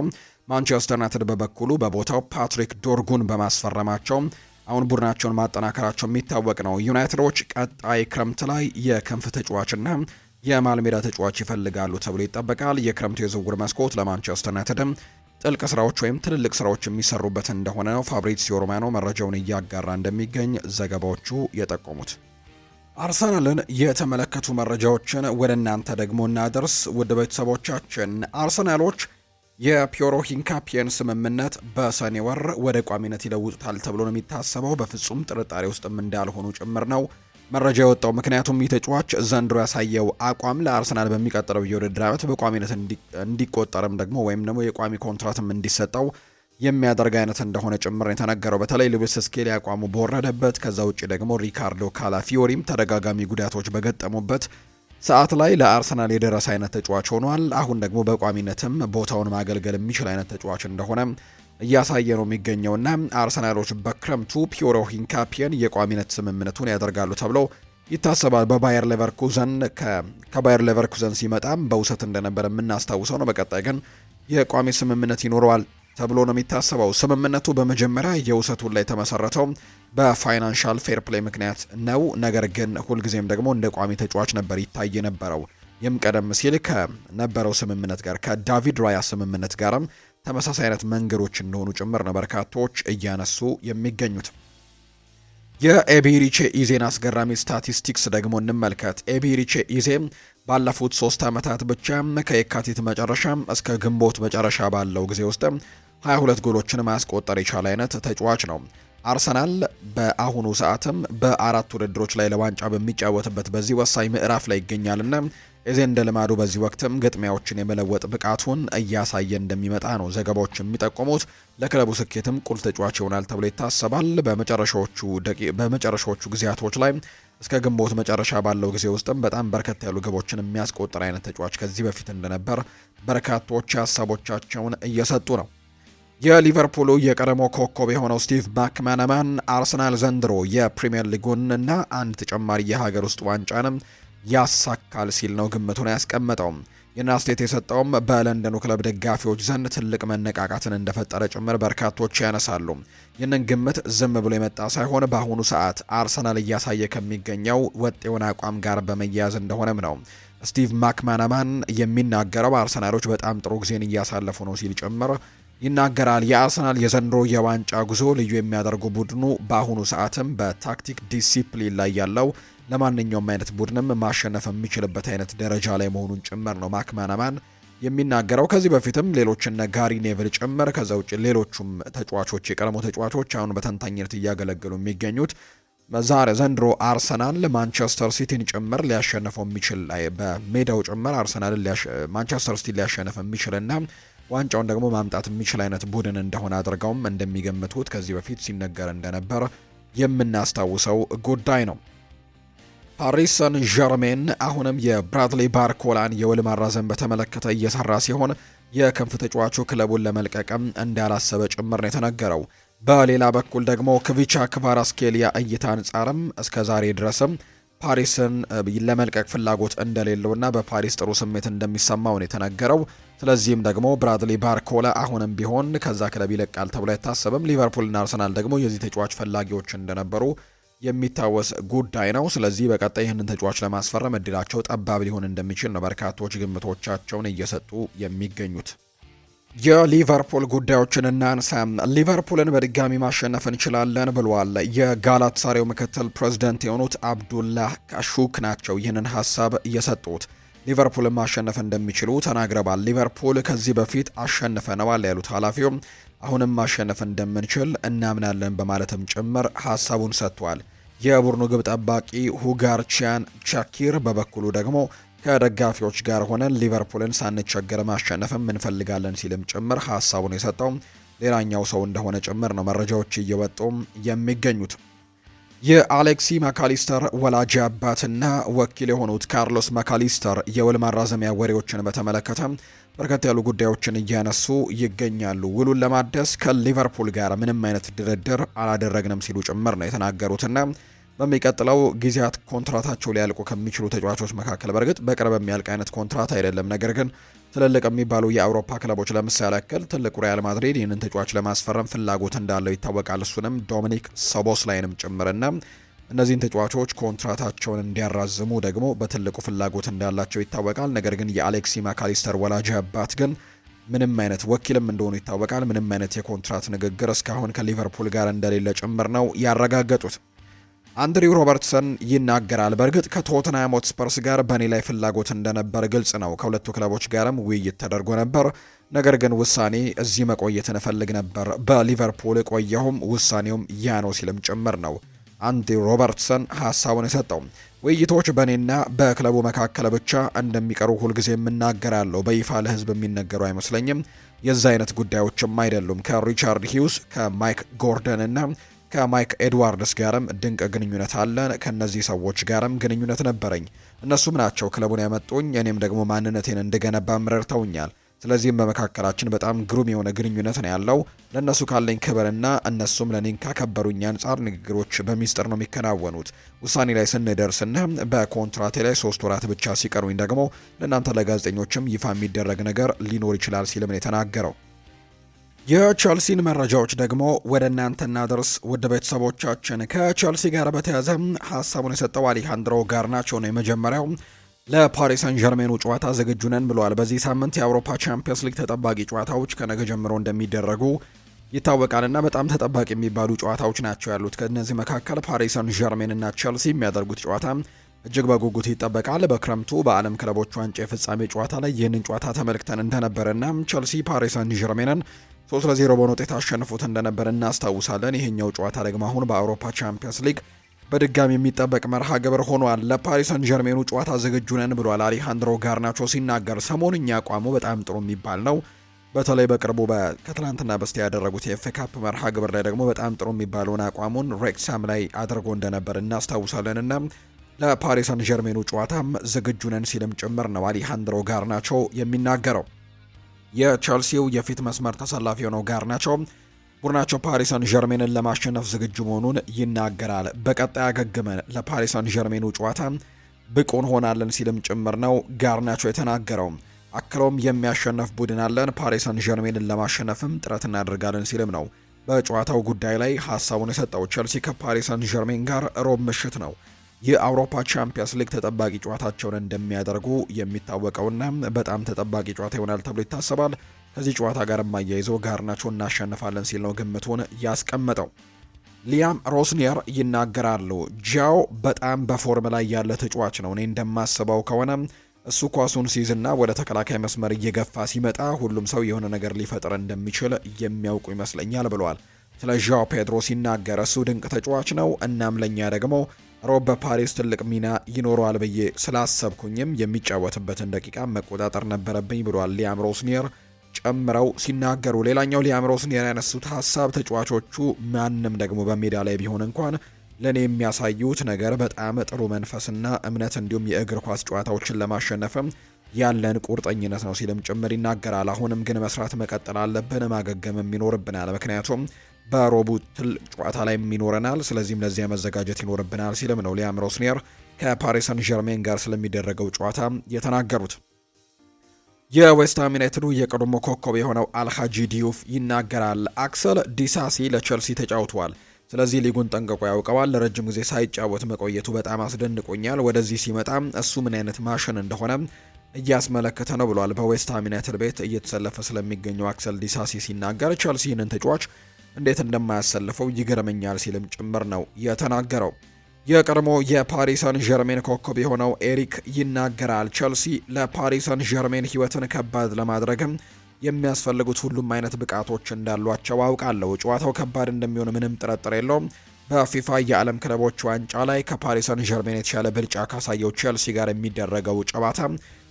ማንቸስተር ዩናይትድ በበኩሉ በቦታው ፓትሪክ ዶርጉን በማስፈረማቸው አሁን ቡድናቸውን ማጠናከራቸው የሚታወቅ ነው። ዩናይትዶች ቀጣይ ክረምት ላይ የክንፍ ተጫዋችና የመሃል ሜዳ ተጫዋች ይፈልጋሉ ተብሎ ይጠበቃል። የክረምቱ የዝውውር መስኮት ለማንቸስተር ዩናይትድም ጥልቅ ስራዎች ወይም ትልልቅ ስራዎች የሚሰሩበት እንደሆነ ነው ፋብሪዚዮ ሮማኖ መረጃውን እያጋራ እንደሚገኝ ዘገባዎቹ የጠቆሙት። አርሰናልን የተመለከቱ መረጃዎችን ወደ እናንተ ደግሞ እናደርስ። ውድ ቤተሰቦቻችን አርሰናሎች የፒዮሮ ሂንካፒየን ስምምነት በሰኔ ወር ወደ ቋሚነት ይለውጡታል ተብሎ ነው የሚታሰበው። በፍጹም ጥርጣሬ ውስጥም እንዳልሆኑ ጭምር ነው መረጃ የወጣው። ምክንያቱም ይህ ተጫዋች ዘንድሮ ያሳየው አቋም ለአርሰናል በሚቀጥለው የውድድር ዓመት በቋሚነት እንዲቆጠርም ደግሞ ወይም ደግሞ የቋሚ ኮንትራትም እንዲሰጠው የሚያደርግ አይነት እንደሆነ ጭምር የተነገረው። በተለይ ሉዊስ ስኬሊ አቋሙ በወረደበት፣ ከዛ ውጭ ደግሞ ሪካርዶ ካላፊዮሪም ተደጋጋሚ ጉዳቶች በገጠሙበት ሰዓት ላይ ለአርሰናል የደረሰ አይነት ተጫዋች ሆኗል። አሁን ደግሞ በቋሚነትም ቦታውን ማገልገል የሚችል አይነት ተጫዋች እንደሆነ እያሳየ ነው የሚገኘውና አርሰናሎች በክረምቱ ፒዮሮ ሂንካፒየን የቋሚነት ስምምነቱን ያደርጋሉ ተብሎ ይታሰባል። በባየር ሌቨርኩዘን ከባየር ሌቨርኩዘን ሲመጣም በውሰት እንደነበረ የምናስታውሰው ነው። በቀጣይ ግን የቋሚ ስምምነት ይኖረዋል ተብሎ ነው የሚታሰበው። ስምምነቱ በመጀመሪያ የውሰቱን ላይ የተመሰረተው በፋይናንሻል ፌር ፕሌይ ምክንያት ነው። ነገር ግን ሁልጊዜም ደግሞ እንደ ቋሚ ተጫዋች ነበር ይታይ የነበረው። ይህም ቀደም ሲል ከነበረው ስምምነት ጋር ከዳቪድ ራያ ስምምነት ጋርም ተመሳሳይ አይነት መንገዶች እንደሆኑ ጭምር ነው በርካቶች እያነሱ የሚገኙት። የኤቤሪቼ ኢዜን አስገራሚ ስታቲስቲክስ ደግሞ እንመልከት። ኤቤሪቼ ኢዜ ባለፉት 3 ዓመታት ብቻ ከየካቲት መጨረሻ እስከ ግንቦት መጨረሻ ባለው ጊዜ ውስጥ 22 ጎሎችን ማስቆጠር የቻለ አይነት ተጫዋች ነው። አርሰናል በአሁኑ ሰዓትም በ4 ውድድሮች ላይ ለዋንጫ በሚጫወትበት በዚህ ወሳኝ ምዕራፍ ላይ ይገኛልና ኤዜ እንደ ልማዱ በዚህ ወቅትም ግጥሚያዎችን የመለወጥ ብቃቱን እያሳየ እንደሚመጣ ነው ዘገባዎች የሚጠቁሙት። ለክለቡ ስኬትም ቁልፍ ተጫዋች ይሆናል ተብሎ ይታሰባል። በመጨረሻዎቹ ጊዜያቶች ላይ እስከ ግንቦት መጨረሻ ባለው ጊዜ ውስጥም በጣም በርከት ያሉ ግቦችን የሚያስቆጥር አይነት ተጫዋች ከዚህ በፊት እንደነበር በርካቶች ሀሳቦቻቸውን እየሰጡ ነው። የሊቨርፑሉ የቀድሞ ኮከብ የሆነው ስቲቭ ማክማናማን አርሰናል ዘንድሮ የፕሪሚየር ሊጉን እና አንድ ተጨማሪ የሀገር ውስጥ ዋንጫንም ያሳካል ሲል ነው ግምቱን ያስቀመጠው። ይህን አስተያየት የሰጠውም በለንደኑ ክለብ ደጋፊዎች ዘንድ ትልቅ መነቃቃትን እንደፈጠረ ጭምር በርካቶች ያነሳሉ። ይህንን ግምት ዝም ብሎ የመጣ ሳይሆን በአሁኑ ሰዓት አርሰናል እያሳየ ከሚገኘው ወጥ የሆነ አቋም ጋር በመያያዝ እንደሆነም ነው ስቲቭ ማክማናማን የሚናገረው። አርሰናሎች በጣም ጥሩ ጊዜን እያሳለፉ ነው ሲል ጭምር ይናገራል። የአርሰናል የዘንድሮ የዋንጫ ጉዞ ልዩ የሚያደርጉ ቡድኑ በአሁኑ ሰዓትም በታክቲክ ዲሲፕሊን ላይ ያለው ለማንኛውም አይነት ቡድንም ማሸነፍ የሚችልበት አይነት ደረጃ ላይ መሆኑን ጭምር ነው ማክማናማን የሚናገረው። ከዚህ በፊትም ሌሎችና ጋሪ ኔቭል ጭምር ከዛ ውጭ ሌሎቹም ተጫዋቾች የቀድሞ ተጫዋቾች አሁን በተንታኝነት እያገለገሉ የሚገኙት ዘንድሮ አርሰናል ማንቸስተር ሲቲን ጭምር ሊያሸንፈው የሚችል በሜዳው ጭምር አርሰናልን ማንቸስተር ሲቲ ሊያሸንፍ የሚችልና ዋንጫውን ደግሞ ማምጣት የሚችል አይነት ቡድን እንደሆነ አድርገውም እንደሚገምቱት ከዚህ በፊት ሲነገር እንደነበር የምናስታውሰው ጉዳይ ነው። ፓሪስ ሰን ዠርሜን አሁንም የብራድሊ ባርኮላን የውል ማራዘም በተመለከተ እየሰራ ሲሆን የክንፍ ተጫዋቹ ክለቡን ለመልቀቅም እንዳላሰበ ጭምር ነው የተነገረው። በሌላ በኩል ደግሞ ክቪቻ ክቫራትስኬሊያ እይታ አንጻርም እስከ ዛሬ ድረስም ፓሪስን ለመልቀቅ ፍላጎት እንደሌለውና በፓሪስ ጥሩ ስሜት እንደሚሰማው ነው የተነገረው። ስለዚህም ደግሞ ብራድሊ ባርኮላ አሁንም ቢሆን ከዛ ክለብ ይለቃል ተብሎ አይታሰብም። ሊቨርፑልና አርሰናል ደግሞ የዚህ ተጫዋች ፈላጊዎች እንደነበሩ የሚታወስ ጉዳይ ነው። ስለዚህ በቀጣይ ይህንን ተጫዋች ለማስፈረም እድላቸው ጠባብ ሊሆን እንደሚችል ነው በርካቶች ግምቶቻቸውን እየሰጡ የሚገኙት። የሊቨርፑል ጉዳዮችን እናንሳ። ሊቨርፑልን በድጋሚ ማሸነፍ እንችላለን ብለዋል የጋላታሳራዩ ምክትል ፕሬዝዳንት የሆኑት አብዱላህ ካሹክ ናቸው ይህንን ሀሳብ እየሰጡት። ሊቨርፑልን ማሸነፍ እንደሚችሉ ተናግረዋል። ሊቨርፑል ከዚህ በፊት አሸንፈነዋል ያሉት ኃላፊው አሁንም ማሸነፍ እንደምንችል እናምናለን በማለትም ጭምር ሀሳቡን ሰጥቷል። የቡድኑ ግብ ጠባቂ ሁጋርቺያን ቻኪር በበኩሉ ደግሞ ከደጋፊዎች ጋር ሆነን ሊቨርፑልን ሳንቸገር ማሸነፍም እንፈልጋለን ሲልም ጭምር ሀሳቡን የሰጠው ሌላኛው ሰው እንደሆነ ጭምር ነው መረጃዎች እየወጡ የሚገኙት። የአሌክሲ ማካሊስተር ወላጅ አባትና ወኪል የሆኑት ካርሎስ ማካሊስተር የውል ማራዘሚያ ወሬዎችን በተመለከተ በርከት ያሉ ጉዳዮችን እያነሱ ይገኛሉ። ውሉን ለማደስ ከሊቨርፑል ጋር ምንም አይነት ድርድር አላደረግንም ሲሉ ጭምር ነው የተናገሩትና በሚቀጥለው ጊዜያት ኮንትራታቸው ሊያልቁ ከሚችሉ ተጫዋቾች መካከል በእርግጥ በቅርብ የሚያልቅ አይነት ኮንትራት አይደለም፣ ነገር ግን ትልልቅ የሚባሉ የአውሮፓ ክለቦች ለምሳሌ ያክል ትልቁ ሪያል ማድሪድ ይህንን ተጫዋች ለማስፈረም ፍላጎት እንዳለው ይታወቃል። እሱንም ዶሚኒክ ሶቦስላይንም ጭምርና እነዚህን ተጫዋቾች ኮንትራታቸውን እንዲያራዝሙ ደግሞ በትልቁ ፍላጎት እንዳላቸው ይታወቃል። ነገር ግን የአሌክሲ ማካሊስተር ወላጅ አባት ግን ምንም አይነት ወኪልም እንደሆኑ ይታወቃል። ምንም አይነት የኮንትራት ንግግር እስካሁን ከሊቨርፑል ጋር እንደሌለ ጭምር ነው ያረጋገጡት። አንድሪው ሮበርትሰን ይናገራል። በእርግጥ ከቶተንሃም ሆትስፐርስ ጋር በእኔ ላይ ፍላጎት እንደነበር ግልጽ ነው። ከሁለቱ ክለቦች ጋርም ውይይት ተደርጎ ነበር። ነገር ግን ውሳኔ እዚህ መቆየትን እፈልግ ነበር። በሊቨርፑል ቆየሁም፣ ውሳኔውም ያ ነው ሲልም ጭምር ነው አንድሪው ሮበርትሰን ሀሳቡን የሰጠው። ውይይቶች በእኔና በክለቡ መካከል ብቻ እንደሚቀሩ ሁልጊዜ የምናገራለሁ። በይፋ ለህዝብ የሚነገሩ አይመስለኝም። የዛ አይነት ጉዳዮችም አይደሉም። ከሪቻርድ ሂውስ ከማይክ ጎርደን እና ከማይክ ኤድዋርድስ ጋርም ድንቅ ግንኙነት አለን። ከነዚህ ሰዎች ጋርም ግንኙነት ነበረኝ። እነሱም ናቸው ክለቡን ያመጡኝ። እኔም ደግሞ ማንነቴን እንድገነባ ረድተውኛል። ስለዚህም በመካከላችን በጣም ግሩም የሆነ ግንኙነት ነው ያለው። ለእነሱ ካለኝ ክብርና እነሱም ለኔን ካከበሩኝ አንጻር ንግግሮች በሚስጥር ነው የሚከናወኑት። ውሳኔ ላይ ስንደርስና በኮንትራቴ ላይ 3 ወራት ብቻ ሲቀሩኝ ደግሞ ለእናንተ ለጋዜጠኞችም ይፋ የሚደረግ ነገር ሊኖር ይችላል ሲልም ነው የተናገረው። የቸልሲን መረጃዎች ደግሞ ወደ እናንተ እናደርስ ውድ ቤተሰቦቻችን። ከቸልሲ ጋር በተያያዘ ሀሳቡን የሰጠው አሌሃንድሮ ጋርናቾ ነው የመጀመሪያው። ለፓሪስ ሰን ዠርሜኑ ጨዋታ ዝግጁ ነን ብለዋል። በዚህ ሳምንት የአውሮፓ ቻምፒየንስ ሊግ ተጠባቂ ጨዋታዎች ከነገ ጀምሮ እንደሚደረጉ ይታወቃልና በጣም ተጠባቂ የሚባሉ ጨዋታዎች ናቸው ያሉት። ከነዚህ መካከል ፓሪስ ሰን ዠርሜን እና ቼልሲ የሚያደርጉት ጨዋታ እጅግ በጉጉት ይጠበቃል። በክረምቱ በዓለም ክለቦች ዋንጫ የፍጻሜ ጨዋታ ላይ ይህንን ጨዋታ ተመልክተን እንደነበረና ቼልሲ ፓሪስ ሰን ዠርሜንን 3-0 በሆነ ውጤት አሸንፎት እንደነበር እናስታውሳለን። ይሄኛው ጨዋታ ደግሞ አሁን በአውሮፓ ቻምፒየንስ ሊግ በድጋሚ የሚጠበቅ መርሃ ግብር ሆኗል። ለፓሪስ ሰን ዠርሜኑ ጨዋታ ዝግጁ ነን ብሏል አሌሃንድሮ ጋርናቾ ሲናገር። ሰሞንኛ አቋሙ በጣም ጥሩ የሚባል ነው። በተለይ በቅርቡ ከትላንትና በስቲያ ያደረጉት የኤፍኤ ካፕ መርሃ ግብር ላይ ደግሞ በጣም ጥሩ የሚባለውን አቋሙን ሬክሳም ላይ አድርጎ እንደነበር እናስታውሳለንና ለፓሪስ ሰን ዠርሜኑ ጨዋታም ዝግጁ ነን ሲልም ጭምር ነው አሌሃንድሮ ጋርናቾ የሚናገረው። የቼልሲው የፊት መስመር ተሰላፊ የሆነው ጋርናቾ ቡድናቸው ፓሪስ ሰን ዠርሜንን ለማሸነፍ ዝግጁ መሆኑን ይናገራል። በቀጣይ አገግመን ለፓሪስ ሰን ዠርሜኑ ጨዋታ ብቁ እንሆናለን ሲልም ጭምር ነው ጋርናቾ የተናገረው። አክለውም የሚያሸነፍ ቡድን አለን፣ ፓሪስ ሰን ዠርሜንን ለማሸነፍም ጥረት እናደርጋለን ሲልም ነው በጨዋታው ጉዳይ ላይ ሀሳቡን የሰጠው። ቼልሲ ከፓሪስ ሰን ዠርሜን ጋር ሮብ ምሽት ነው የአውሮፓ ቻምፒየንስ ሊግ ተጠባቂ ጨዋታቸውን እንደሚያደርጉ የሚታወቀውና በጣም ተጠባቂ ጨዋታ ይሆናል ተብሎ ይታሰባል። ከዚህ ጨዋታ ጋር የማያይዘው ጋርናቾ እናሸንፋለን ሲል ነው ግምቱን ያስቀመጠው። ሊያም ሮስኒየር ይናገራሉ። ጃው በጣም በፎርም ላይ ያለ ተጫዋች ነው። እኔ እንደማስበው ከሆነ እሱ ኳሱን ሲይዝና ወደ ተከላካይ መስመር እየገፋ ሲመጣ ሁሉም ሰው የሆነ ነገር ሊፈጥር እንደሚችል የሚያውቁ ይመስለኛል ብለዋል። ስለ ዣው ፔድሮ ሲናገር እሱ ድንቅ ተጫዋች ነው። እናም ለኛ ደግሞ ሮብ በፓሪስ ትልቅ ሚና ይኖረዋል ብዬ ስላሰብኩኝም የሚጫወትበትን ደቂቃ መቆጣጠር ነበረብኝ ብሏል ሊያም ሮስኒየር ጨምረው ሲናገሩ። ሌላኛው ሊያም ሮስኒየር ያነሱት ሀሳብ ተጫዋቾቹ ማንም ደግሞ በሜዳ ላይ ቢሆን እንኳን ለኔ የሚያሳዩት ነገር በጣም ጥሩ መንፈስና እምነት እንዲሁም የእግር ኳስ ጨዋታዎችን ለማሸነፍም ያለን ቁርጠኝነት ነው ሲልም ጭምር ይናገራል። አሁንም ግን መስራት መቀጠል አለብን፣ ማገገምም ይኖርብናል፣ ምክንያቱም በሮቡ ትልቅ ጨዋታ ላይ ይኖረናል፣ ስለዚህም ለዚያ መዘጋጀት ይኖርብናል ሲልም ነው ሊያም ሮስኒየር ከፓሪስ ሰን ዠርሜን ጋር ስለሚደረገው ጨዋታ የተናገሩት። የዌስትሃም ዩናይትዱ የቀድሞ ኮከብ የሆነው አልሃጂ ዲዩፍ ይናገራል። አክሰል ዲሳሲ ለቼልሲ ተጫውቷል፣ ስለዚህ ሊጉን ጠንቅቆ ያውቀዋል። ለረጅም ጊዜ ሳይጫወት መቆየቱ በጣም አስደንቆኛል። ወደዚህ ሲመጣ እሱ ምን አይነት ማሽን እንደሆነ እያስመለከተ ነው ብሏል። በዌስትሃም ዩናይትድ ቤት እየተሰለፈ ስለሚገኘው አክሰል ዲሳሲ ሲናገር ቼልሲ ይህንን ተጫዋች እንዴት እንደማያሰልፈው ይገርመኛል ሲልም ጭምር ነው የተናገረው። የቀድሞ የፓሪስ ሰን ዠርሜን ኮከብ የሆነው ኤሪክ ይናገራል። ቼልሲ ለፓሪስ ሰን ዠርሜን ሕይወትን ከባድ ለማድረግም የሚያስፈልጉት ሁሉም አይነት ብቃቶች እንዳሏቸው አውቃለሁ። ጨዋታው ከባድ እንደሚሆን ምንም ጥርጥር የለውም። በፊፋ የዓለም ክለቦች ዋንጫ ላይ ከፓሪስ ሰን ዠርሜን የተሻለ ብልጫ ካሳየው ቼልሲ ጋር የሚደረገው ጨዋታ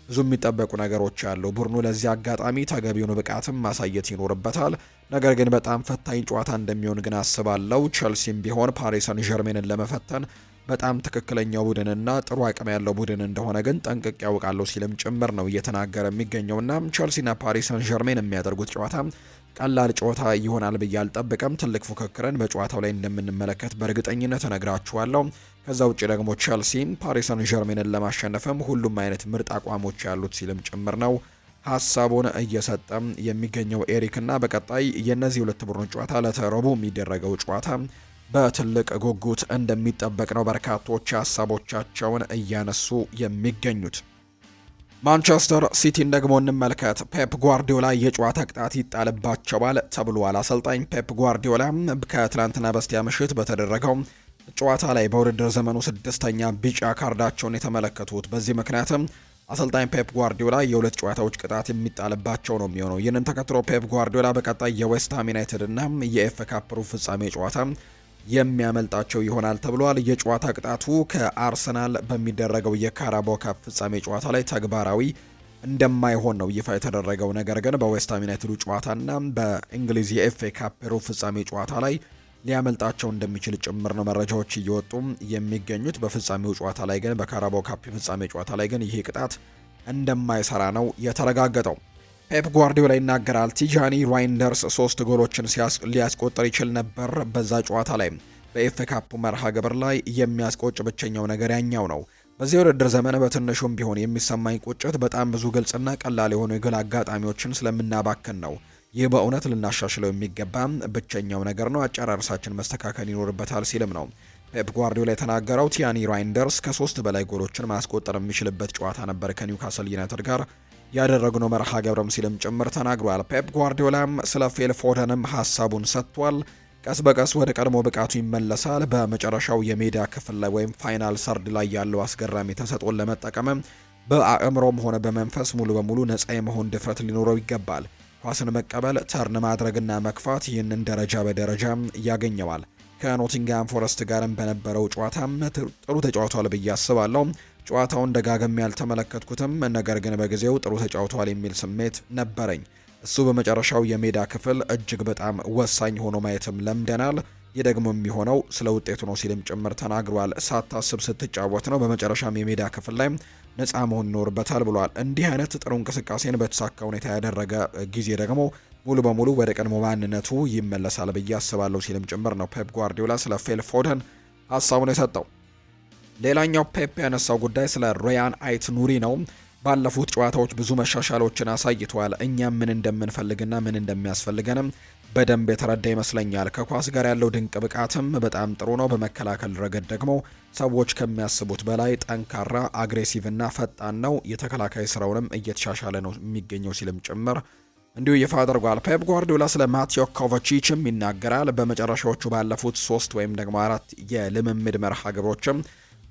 ብዙ የሚጠበቁ ነገሮች አሉ። ቡድኑ ለዚህ አጋጣሚ ተገቢውን ብቃትም ማሳየት ይኖርበታል። ነገር ግን በጣም ፈታኝ ጨዋታ እንደሚሆን ግን አስባለሁ። ቼልሲም ቢሆን ፓሪስ ሰን ዠርሜንን ለመፈተን በጣም ትክክለኛው ቡድንና ጥሩ አቅም ያለው ቡድን እንደሆነ ግን ጠንቅቅ ያውቃለሁ ሲልም ጭምር ነው እየተናገረ የሚገኘውና ቼልሲና ፓሪስ ሰን ዠርሜን የሚያደርጉት ጨዋታ ቀላል ጨዋታ ይሆናል ብዬ አልጠብቅም። ትልቅ ፉክክርን በጨዋታው ላይ እንደምንመለከት በእርግጠኝነት እነግራችኋለሁ። ከዛ ውጭ ደግሞ ቼልሲን ፓሪስ ሰን ዠርሜንን ለማሸነፍም ሁሉም አይነት ምርጥ አቋሞች ያሉት ሲልም ጭምር ነው ሀሳቡን እየሰጠም የሚገኘው ኤሪክና በቀጣይ የእነዚህ ሁለት ቡድኖች ጨዋታ ለተረቡ የሚደረገው ጨዋታ በትልቅ ጉጉት እንደሚጠበቅ ነው በርካቶች ሀሳቦቻቸውን እያነሱ የሚገኙት። ማንቸስተር ሲቲን ደግሞ እንመልከት። ፔፕ ጓርዲዮላ የጨዋታ ቅጣት ይጣልባቸዋል ተብሏል። አሰልጣኝ ፔፕ ጓርዲዮላ ከትላንትና በስቲያ ምሽት በተደረገው ጨዋታ ላይ በውድድር ዘመኑ 6ኛ ቢጫ ካርዳቸውን የተመለከቱት። በዚህ ምክንያትም አሰልጣኝ ፔፕ ጓርዲዮላ የሁለት ጨዋታዎች ቅጣት የሚጣልባቸው ነው የሚሆነው። ይህንን ተከትሎ ፔፕ ጓርዲዮላ በቀጣይ የዌስትሃም ዩናይትድ እና የኤፍኤ ካፕ ሩብ ፍጻሜ ጨዋታ የሚያመልጣቸው ይሆናል ተብሏል። የጨዋታ ቅጣቱ ከአርሰናል በሚደረገው የካራባኦ ካፕ ፍጻሜ ጨዋታ ላይ ተግባራዊ እንደማይሆን ነው ይፋ የተደረገው። ነገር ግን በዌስትሃም ዩናይትዱ ጨዋታና በእንግሊዝ የኤፍኤ ካፕ ሩብ ፍጻሜ ጨዋታ ላይ ሊያመልጣቸው እንደሚችል ጭምር ነው መረጃዎች እየወጡ የሚገኙት። በፍጻሜው ጨዋታ ላይ ግን በካራባኦ ካፕ ፍጻሜ ጨዋታ ላይ ግን ይሄ ቅጣት እንደማይሰራ ነው የተረጋገጠው። ፔፕ ጓርዲዮላ ይናገራል። ቲጃኒ ራይንደርስ 3 ጎሎችን ሊያስቆጥር ይችል ነበር በዛ ጨዋታ ላይ። በኤፍኤ ካፕ መርሃ ግብር ላይ የሚያስቆጭ ብቸኛው ነገር ያኛው ነው። በዚህ ውድድር ዘመን በትንሹም ቢሆን የሚሰማኝ ቁጭት በጣም ብዙ ግልጽና ቀላል የሆኑ የግል አጋጣሚዎችን ስለምናባክን ነው። ይህ በእውነት ልናሻሽለው የሚገባ ብቸኛው ነገር ነው። አጨራረሳችን መስተካከል ይኖርበታል ሲልም ነው ፔፕ ጓርዲዮላ የተናገረው ቲያኒ ራይንደርስ ከ3 በላይ ጎሎችን ማስቆጠር የሚችልበት ጨዋታ ነበር ከኒውካስል ዩናይትድ ጋር ያደረግነው መርሃ ግብርም ሲልም ጭምር ተናግሯል። ፔፕ ጓርዲዮላም ስለ ፊል ፎደንም ሀሳቡን ሰጥቷል። ቀስ በቀስ ወደ ቀድሞ ብቃቱ ይመለሳል። በመጨረሻው የሜዳ ክፍል ላይ ወይም ፋይናል ሰርድ ላይ ያለው አስገራሚ ተሰጥኦን ለመጠቀም በአእምሮም ሆነ በመንፈስ ሙሉ በሙሉ ነፃ የመሆን ድፍረት ሊኖረው ይገባል። ኳስን መቀበል፣ ተርን ማድረግና መክፋት ይህንን ደረጃ በደረጃ ያገኘዋል። ከኖቲንግሃም ፎረስት ጋርም በነበረው ጨዋታም ጥሩ ተጫውቷል ብዬ አስባለሁ። ጨዋታውን ደጋግሜ ያልተመለከትኩትም፣ ነገር ግን በጊዜው ጥሩ ተጫውቷል የሚል ስሜት ነበረኝ። እሱ በመጨረሻው የሜዳ ክፍል እጅግ በጣም ወሳኝ ሆኖ ማየትም ለምደናል። ይህ ደግሞ የሚሆነው ስለ ውጤቱ ነው ሲልም ጭምር ተናግሯል። ሳታስብ ስትጫወት ነው በመጨረሻም የሜዳ ክፍል ላይ ነፃ መሆን ይኖርበታል ብሏል። እንዲህ አይነት ጥሩ እንቅስቃሴን በተሳካ ሁኔታ ያደረገ ጊዜ ደግሞ ሙሉ በሙሉ ወደ ቀድሞ ማንነቱ ይመለሳል ብዬ አስባለሁ ሲልም ጭምር ነው ፔፕ ጓርዲዮላ ስለ ፊል ፎደን ሀሳቡን የሰጠው። ሌላኛው ፔፕ ያነሳው ጉዳይ ስለ ሪያን አይት ኑሪ ነው። ባለፉት ጨዋታዎች ብዙ መሻሻሎችን አሳይቷል። እኛም ምን እንደምንፈልግና ምን እንደሚያስፈልገንም በደንብ የተረዳ ይመስለኛል። ከኳስ ጋር ያለው ድንቅ ብቃትም በጣም ጥሩ ነው። በመከላከል ረገድ ደግሞ ሰዎች ከሚያስቡት በላይ ጠንካራ፣ አግሬሲቭና ፈጣን ነው። የተከላካይ ስራውንም እየተሻሻለ ነው የሚገኘው ሲልም ጭምር እንዲሁ ይፋ አድርጓል። ፔፕ ጓርዲዮላ ስለ ማቴዮ ኮቫቺችም ይናገራል። በመጨረሻዎቹ ባለፉት 3 ወይም ደግሞ 4 የልምምድ መርሃ ግብሮችም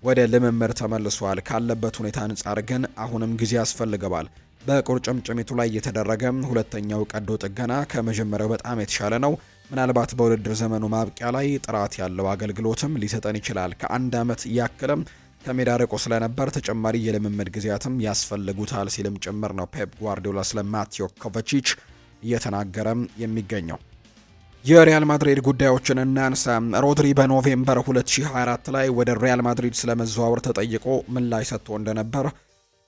ወደ ልምምድ ተመልሷል። ካለበት ሁኔታ አንጻር ግን አሁንም ጊዜ ያስፈልገዋል። በቁርጭምጭሚቱ ላይ የተደረገ ሁለተኛው ቀዶ ጥገና ከመጀመሪያው በጣም የተሻለ ነው። ምናልባት በውድድር ዘመኑ ማብቂያ ላይ ጥራት ያለው አገልግሎትም ሊሰጠን ይችላል። ከ1 ዓመት ያክልም ከሜዳ ርቆ ስለነበር ተጨማሪ የልምምድ ጊዜያትም ያስፈልጉታል ሲልም ጭምር ነው ፔፕ ጓርዲዮላ ስለ ማቴዮ ኮቫቺች እየተናገረም የሚገኘው። የሪያል ማድሪድ ጉዳዮችን እናንሳ። ሮድሪ በኖቬምበር 2024 ላይ ወደ ሪያል ማድሪድ ስለመዘዋወር ተጠይቆ ምላሽ ሰጥቶ እንደነበር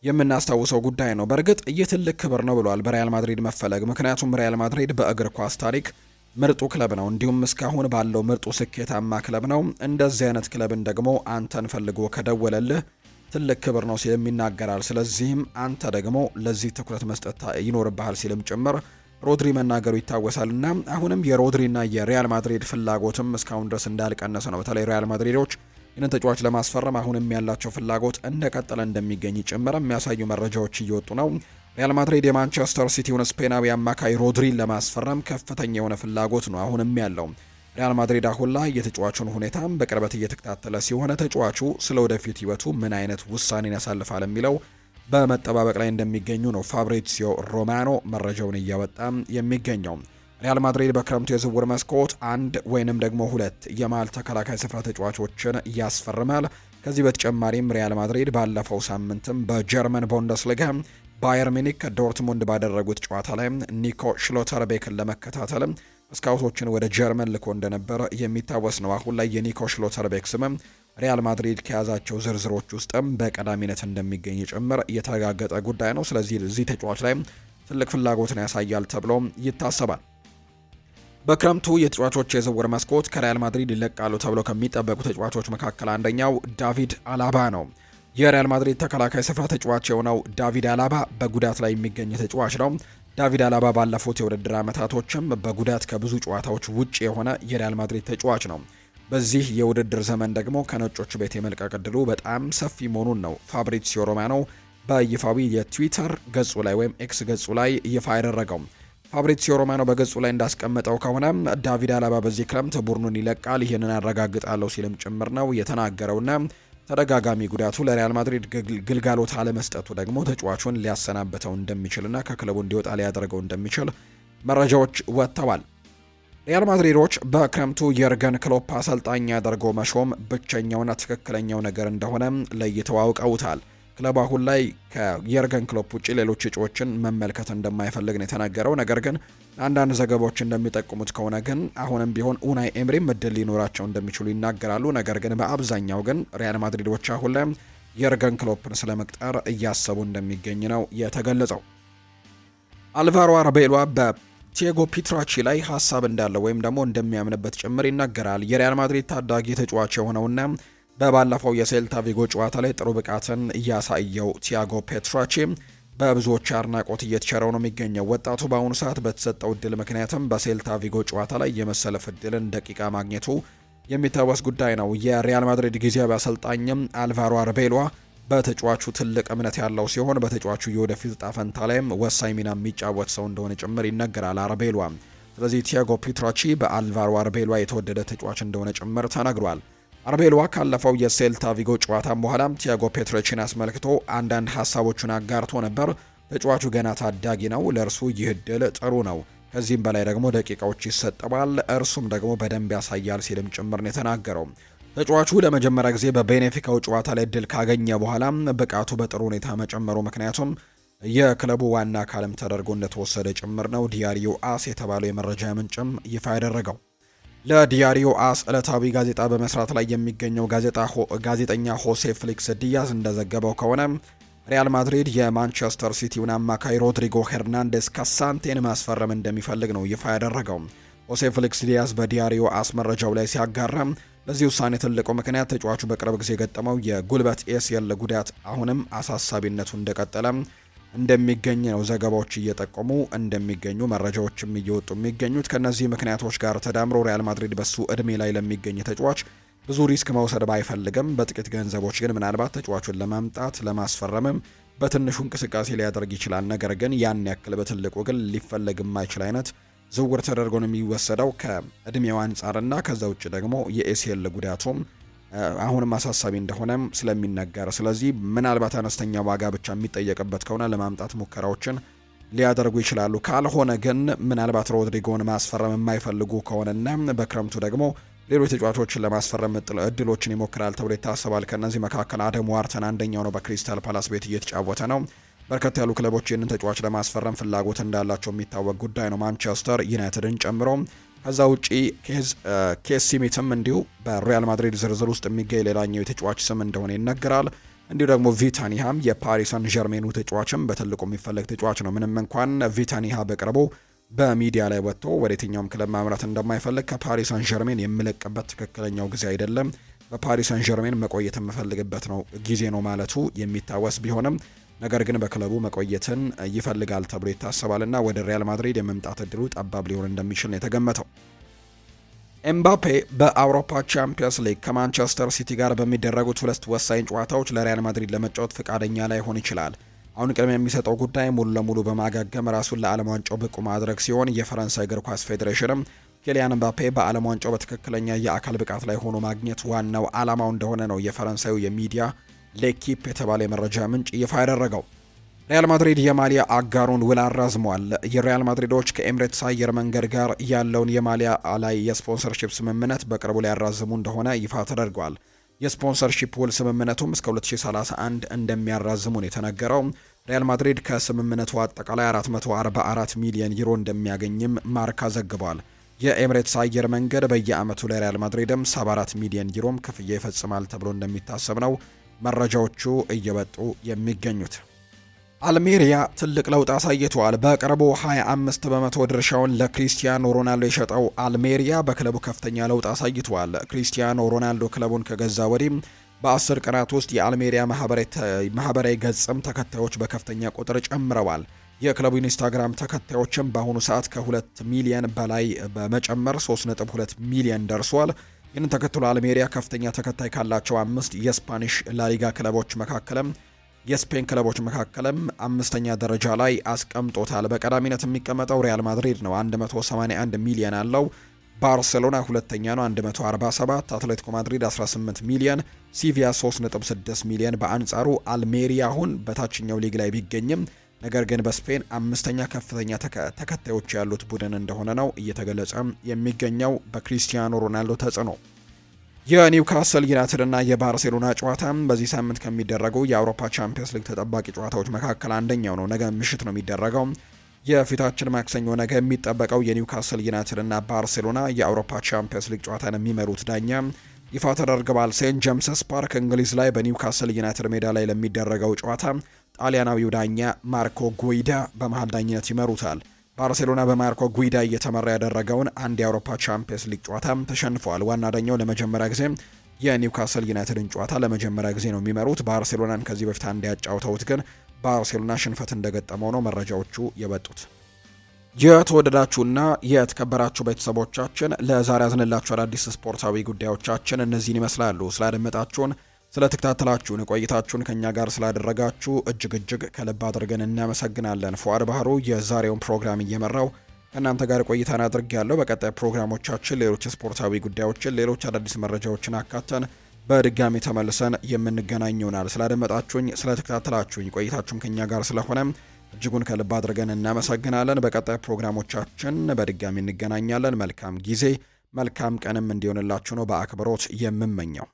የምናስታውሰው ጉዳይ ነው። በእርግጥ ይህ ትልቅ ክብር ነው ብሏል በሪያል ማድሪድ መፈለግ። ምክንያቱም ሪያል ማድሪድ በእግር ኳስ ታሪክ ምርጡ ክለብ ነው፣ እንዲሁም እስካሁን ባለው ምርጡ ስኬታማ ክለብ ነው። እንደዚህ አይነት ክለብን ደግሞ አንተን ፈልጎ ከደወለልህ ትልቅ ክብር ነው ሲልም ይናገራል። ስለዚህም አንተ ደግሞ ለዚህ ትኩረት መስጠት ይኖርብሃል ሲልም ጭምር ሮድሪ መናገሩ ይታወሳልና አሁንም የሮድሪና የሪያል ማድሪድ ፍላጎትም እስካሁን ድረስ እንዳልቀነሰ ነው። በተለይ ሪያል ማድሪዶች ይህንን ተጫዋች ለማስፈረም አሁንም ያላቸው ፍላጎት እንደቀጠለ እንደሚገኝ ጭምር የሚያሳዩ መረጃዎች እየወጡ ነው። ሪያል ማድሪድ የማንቸስተር ሲቲውን ስፔናዊ አማካይ ሮድሪን ለማስፈረም ከፍተኛ የሆነ ፍላጎት ነው አሁንም ያለው። ሪያል ማድሪድ አሁን ላይ የተጫዋቹን ሁኔታም በቅርበት እየተከታተለ ሲሆን ተጫዋቹ ስለ ወደፊት ህይወቱ ምን አይነት ውሳኔን ያሳልፋል የሚለው በመጠባበቅ ላይ እንደሚገኙ ነው ፋብሪዚዮ ሮማኖ መረጃውን እያወጣ የሚገኘው። ሪያል ማድሪድ በክረምቱ የዝውውር መስኮት 1 ወይንም ደግሞ 2 የመሃል ተከላካይ ስፍራ ተጫዋቾችን ያስፈርማል። ከዚህ በተጨማሪም ሪያል ማድሪድ ባለፈው ሳምንትም በጀርመን ቡንደስሊጋ ባየር ሚኒክ ከዶርትሙንድ ባደረጉት ጨዋታ ላይ ኒኮ ሽሎተርቤክን ለመከታተል ስካውቶችን ወደ ጀርመን ልኮ እንደነበረ የሚታወስ ነው። አሁን ላይ የኒኮ ሽሎተርቤክ ስም ሪያል ማድሪድ ከያዛቸው ዝርዝሮች ውስጥም በቀዳሚነት እንደሚገኝ ጭምር የተረጋገጠ ጉዳይ ነው። ስለዚህ እዚህ ተጫዋች ላይ ትልቅ ፍላጎትን ያሳያል ተብሎ ይታሰባል። በክረምቱ የተጫዋቾች የዝውውር መስኮት ከሪያል ማድሪድ ይለቃሉ ተብሎ ከሚጠበቁ ተጫዋቾች መካከል አንደኛው ዳቪድ አላባ ነው። የሪያል ማድሪድ ተከላካይ ስፍራ ተጫዋች የሆነው ዳቪድ አላባ በጉዳት ላይ የሚገኝ ተጫዋች ነው። ዳቪድ አላባ ባለፉት የውድድር ዓመታቶችም በጉዳት ከብዙ ጨዋታዎች ውጭ የሆነ የሪያል ማድሪድ ተጫዋች ነው። በዚህ የውድድር ዘመን ደግሞ ከነጮች ቤት የመልቀቅ ዕድሉ በጣም ሰፊ መሆኑን ነው ፋብሪዚዮ ሮማኖ በይፋዊ የትዊተር ገጹ ላይ ወይም ኤክስ ገጹ ላይ ይፋ ያደረገው። ፋብሪዚዮ ሮማኖ በገጹ ላይ እንዳስቀመጠው ከሆነ ዳቪድ አላባ በዚህ ክረምት ቡድኑን ይለቃል፣ ይህንን አረጋግጣለሁ ሲልም ጭምር ነው የተናገረውና ተደጋጋሚ ጉዳቱ ለሪያል ማድሪድ ግልጋሎት አለመስጠቱ ደግሞ ተጫዋቹን ሊያሰናብተው እንደሚችልና ከክለቡ እንዲወጣ ሊያደርገው እንደሚችል መረጃዎች ወጥተዋል። ሪያል ማድሪዶች በክረምቱ የርገን ክሎፕ አሰልጣኝ አድርጎ መሾም ብቸኛውና ትክክለኛው ነገር እንደሆነ ለይተው አውቀውታል። ክለቡ አሁን ላይ ከየርገን ክሎፕ ውጭ ሌሎች እጩዎችን መመልከት እንደማይፈልግ ነው የተናገረው። ነገር ግን አንዳንድ ዘገባዎች እንደሚጠቁሙት ከሆነ ግን አሁንም ቢሆን ኡናይ ኤምሪም እድል ሊኖራቸው እንደሚችሉ ይናገራሉ። ነገር ግን በአብዛኛው ግን ሪያል ማድሪዶች አሁን ላይ የርገን ክሎፕን ስለመቅጠር እያሰቡ እንደሚገኝ ነው የተገለጸው። አልቫሮ አርቤሎ በቲያጎ ፒትራቺ ላይ ሀሳብ እንዳለው ወይም ደግሞ እንደሚያምንበት ጭምር ይናገራል። የሪያል ማድሪድ ታዳጊ ተጫዋች የሆነውና በባለፈው የሴልታ ቪጎ ጨዋታ ላይ ጥሩ ብቃትን እያሳየው ቲያጎ ፔትራቺ በብዙዎች አድናቆት እየተቸረው ነው የሚገኘው። ወጣቱ በአሁኑ ሰዓት በተሰጠው እድል ምክንያትም በሴልታ ቪጎ ጨዋታ ላይ የመሰለፍ እድልን ደቂቃ ማግኘቱ የሚታወስ ጉዳይ ነው። የሪያል ማድሪድ ጊዜያዊ አሰልጣኝም አልቫሮ አርቤሏ በተጫዋቹ ትልቅ እምነት ያለው ሲሆን በተጫዋቹ የወደፊት ዕጣ ፈንታ ላይም ወሳኝ ሚና የሚጫወት ሰው እንደሆነ ጭምር ይነገራል አርቤሏ። ስለዚህ ቲያጎ ፒትራቺ በአልቫሮ አርቤሏ የተወደደ ተጫዋች እንደሆነ ጭምር ተነግሯል። አርቤሏ ካለፈው የሴልታ ቪጎ ጨዋታም በኋላ ቲያጎ ፔትሮቺን አስመልክቶ አንዳንድ ሀሳቦቹን አጋርቶ ነበር። ተጫዋቹ ገና ታዳጊ ነው፣ ለእርሱ ይህ እድል ጥሩ ነው፣ ከዚህም በላይ ደግሞ ደቂቃዎች ይሰጠዋል፣ እርሱም ደግሞ በደንብ ያሳያል ሲልም ጭምር ነው የተናገረው። ተጫዋቹ ለመጀመሪያ ጊዜ በቤኔፊካው ጨዋታ ላይ እድል ካገኘ በኋላ ብቃቱ በጥሩ ሁኔታ መጨመሩ ምክንያቱም የክለቡ ዋና አካልም ተደርጎ እንደተወሰደ ጭምር ነው ዲያሪዮ አስ የተባለው የመረጃ ምንጭም ይፋ ያደረገው። ለዲያሪዮ አስ ዕለታዊ ጋዜጣ በመስራት ላይ የሚገኘው ጋዜጠኛ ሆሴ ፍሊክስ ዲያዝ እንደዘገበው ከሆነ ሪያል ማድሪድ የማንቸስተር ሲቲውን አማካይ ሮድሪጎ ሄርናንዴስ ካሳንቴን ማስፈረም እንደሚፈልግ ነው ይፋ ያደረገው። ሆሴ ፍሊክስ ዲያዝ በዲያሪዮ አስ መረጃው ላይ ሲያጋራ ለዚህ ውሳኔ ትልቁ ምክንያት ተጫዋቹ በቅርብ ጊዜ የገጠመው የጉልበት ኤሲኤል ጉዳት አሁንም አሳሳቢነቱ እንደቀጠለ እንደሚገኝ ነው ዘገባዎች እየጠቆሙ እንደሚገኙ መረጃዎችም እየወጡ የሚገኙት። ከነዚህ ምክንያቶች ጋር ተዳምሮ ሪያል ማድሪድ በሱ እድሜ ላይ ለሚገኝ ተጫዋች ብዙ ሪስክ መውሰድ ባይፈልግም በጥቂት ገንዘቦች ግን ምናልባት ተጫዋቹን ለማምጣት ለማስፈረምም በትንሹ እንቅስቃሴ ሊያደርግ ይችላል። ነገር ግን ያን ያክል በትልቁ ግን ሊፈለግ የማይችል አይነት ዝውውር ተደርጎ ነው የሚወሰደው ከእድሜው አንጻርና ከዛ ውጭ ደግሞ የኤሲኤል ጉዳቱም አሁንም አሳሳቢ እንደሆነም ስለሚነገር፣ ስለዚህ ምናልባት አነስተኛ ዋጋ ብቻ የሚጠየቅበት ከሆነ ለማምጣት ሙከራዎችን ሊያደርጉ ይችላሉ። ካልሆነ ግን ምናልባት ሮድሪጎን ማስፈረም የማይፈልጉ ከሆነና በክረምቱ ደግሞ ሌሎች ተጫዋቾችን ለማስፈረም እድሎችን ይሞክራል ተብሎ ይታሰባል። ከነዚህ መካከል አደም ዋርተን አንደኛው ነው። በክሪስታል ፓላስ ቤት እየተጫወተ ነው። በርከት ያሉ ክለቦች ይህንን ተጫዋች ለማስፈረም ፍላጎት እንዳላቸው የሚታወቅ ጉዳይ ነው፣ ማንቸስተር ዩናይትድን ጨምሮ። ከዛ ውጪ ኬስ ሲሚትም እንዲሁ በሪያል ማድሪድ ዝርዝር ውስጥ የሚገኝ ሌላኛው የተጫዋች ስም እንደሆነ ይነገራል። እንዲሁ ደግሞ ቪታኒሃም የፓሪስ ሰን ዠርሜኑ ተጫዋችም በትልቁ የሚፈለግ ተጫዋች ነው። ምንም እንኳን ቪታኒሃ በቅርቡ በሚዲያ ላይ ወጥቶ ወደ የትኛውም ክለብ ማምራት እንደማይፈልግ ከፓሪስ ሰን ዠርሜን የምለቅበት ትክክለኛው ጊዜ አይደለም፣ በፓሪስ ሰን ዠርሜን መቆየት የምፈልግበት ነው ጊዜ ነው ማለቱ የሚታወስ ቢሆንም ነገር ግን በክለቡ መቆየትን ይፈልጋል ተብሎ ይታሰባልና ወደ ሪያል ማድሪድ የመምጣት እድሉ ጠባብ ሊሆን እንደሚችል ነው የተገመተው። ኤምባፔ በአውሮፓ ቻምፒየንስ ሊግ ከማንቸስተር ሲቲ ጋር በሚደረጉት ሁለት ወሳኝ ጨዋታዎች ለሪያል ማድሪድ ለመጫወት ፈቃደኛ ላይሆን ይችላል። አሁን ቅድሚያ የሚሰጠው ጉዳይ ሙሉ ለሙሉ በማገገም ራሱን ለዓለም ዋንጫው ብቁ ማድረግ ሲሆን የፈረንሳይ እግር ኳስ ፌዴሬሽንም ኪሊያን ኤምባፔ በዓለም ዋንጫው በትክክለኛ የአካል ብቃት ላይ ሆኖ ማግኘት ዋናው ዓላማው እንደሆነ ነው የፈረንሳዩ የሚዲያ ሌኪፕ የተባለ የመረጃ ምንጭ ይፋ ያደረገው። ሪያል ማድሪድ የማሊያ አጋሩን ውል አራዝሟል። የሪያል ማድሪዶች ከኤምሬትስ አየር መንገድ ጋር ያለውን የማሊያ ላይ የስፖንሰርሺፕ ስምምነት በቅርቡ ሊያራዝሙ እንደሆነ ይፋ ተደርጓል። የስፖንሰርሺፕ ውል ስምምነቱም እስከ 2031 እንደሚያራዝሙ ነው የተነገረው። ሪያል ማድሪድ ከስምምነቱ አጠቃላይ 444 ሚሊዮን ዩሮ እንደሚያገኝም ማርካ ዘግቧል። የኤምሬትስ አየር መንገድ በየዓመቱ ለሪያል ማድሪድም 74 ሚሊዮን ዩሮም ክፍያ ይፈጽማል ተብሎ እንደሚታሰብ ነው መረጃዎቹ እየወጡ የሚገኙት። አልሜሪያ ትልቅ ለውጥ አሳይቷል። በቅርቡ 25 በመቶ ድርሻውን ለክሪስቲያኖ ሮናልዶ የሸጠው አልሜሪያ በክለቡ ከፍተኛ ለውጥ አሳይቷል። ክሪስቲያኖ ሮናልዶ ክለቡን ከገዛ ወዲህ በ10 ቀናት ውስጥ የአልሜሪያ ማህበራዊ ገጽም ተከታዮች በከፍተኛ ቁጥር ጨምረዋል። የክለቡ ኢንስታግራም ተከታዮችም በአሁኑ ሰዓት ከ2 ሚሊዮን በላይ በመጨመር 3.2 ሚሊዮን ደርሷል። ይህንን ተከትሎ አልሜሪያ ከፍተኛ ተከታይ ካላቸው 5 የስፓኒሽ ላሊጋ ክለቦች መካከልም የስፔን ክለቦች መካከልም 5ኛ ደረጃ ላይ አስቀምጦታል። በቀዳሚነት የሚቀመጠው ሪያል ማድሪድ ነው፣ 181 ሚሊዮን አለው። ባርሴሎና ሁለተኛ ነው፣ 147። አትሌቲኮ ማድሪድ 18 ሚሊዮን፣ ሲቪያ 3.6 ሚሊዮን። በአንጻሩ አልሜሪያ አሁን በታችኛው ሊግ ላይ ቢገኝም ነገር ግን በስፔን 5ኛ ከፍተኛ ተከታዮች ያሉት ቡድን እንደሆነ ነው እየተገለጸ የሚገኘው በክሪስቲያኖ ሮናልዶ ተጽዕኖ። የኒውካስል ዩናይትድ እና የባርሴሎና ጨዋታ በዚህ ሳምንት ከሚደረጉ የአውሮፓ ቻምፒየንስ ሊግ ተጠባቂ ጨዋታዎች መካከል አንደኛው ነው። ነገ ምሽት ነው የሚደረገው። የፊታችን ማክሰኞ ነገ የሚጠበቀው የኒውካስል ዩናይትድ እና ባርሴሎና የአውሮፓ ቻምፒየንስ ሊግ ጨዋታን የሚመሩት ዳኛ ይፋ ተደርገዋል። ሴንት ጄምስስ ፓርክ እንግሊዝ ላይ በኒውካስል ዩናይትድ ሜዳ ላይ ለሚደረገው ጨዋታ ጣሊያናዊው ዳኛ ማርኮ ጉይዳ በመሃል ዳኝነት ይመሩታል። ባርሴሎና በማርኮ ጉይዳ እየተመራ ያደረገውን አንድ የአውሮፓ ቻምፒየንስ ሊግ ጨዋታ ተሸንፈዋል። ዋና ዳኛው ለመጀመሪያ ጊዜ የኒውካስል ዩናይትድን ጨዋታ ለመጀመሪያ ጊዜ ነው የሚመሩት። ባርሴሎናን ከዚህ በፊት አንድ ያጫውተውት ግን ባርሴሎና ሽንፈት እንደገጠመው ነው መረጃዎቹ የወጡት። የተወደዳችሁና የተከበራችሁ ቤተሰቦቻችን ለዛሬ ያዝንላችሁ አዳዲስ ስፖርታዊ ጉዳዮቻችን እነዚህን ይመስላሉ። ስላደመጣችሁን፣ ስለተከታተላችሁን፣ ቆይታችሁን ከኛ ጋር ስላደረጋችሁ እጅግ ከልብ አድርገን እናመሰግናለን። ፉአድ ባህሩ የዛሬውን ፕሮግራም እየመራው ከእናንተ ጋር ቆይታን አድርጌያለሁ። በቀጣይ ፕሮግራሞቻችን ሌሎች ስፖርታዊ ጉዳዮችን፣ ሌሎች አዳዲስ መረጃዎችን አካተን በድጋሚ ተመልሰን የምንገናኝ ይሆናል። ስላደመጣችሁኝ፣ ስለተከታተላችሁኝ ቆይታችሁም ከኛ ጋር ስለሆነ እጅጉን ከልብ አድርገን እናመሰግናለን። በቀጣይ ፕሮግራሞቻችን በድጋሚ እንገናኛለን። መልካም ጊዜ፣ መልካም ቀንም እንዲሆንላችሁ ነው በአክብሮት የምመኘው።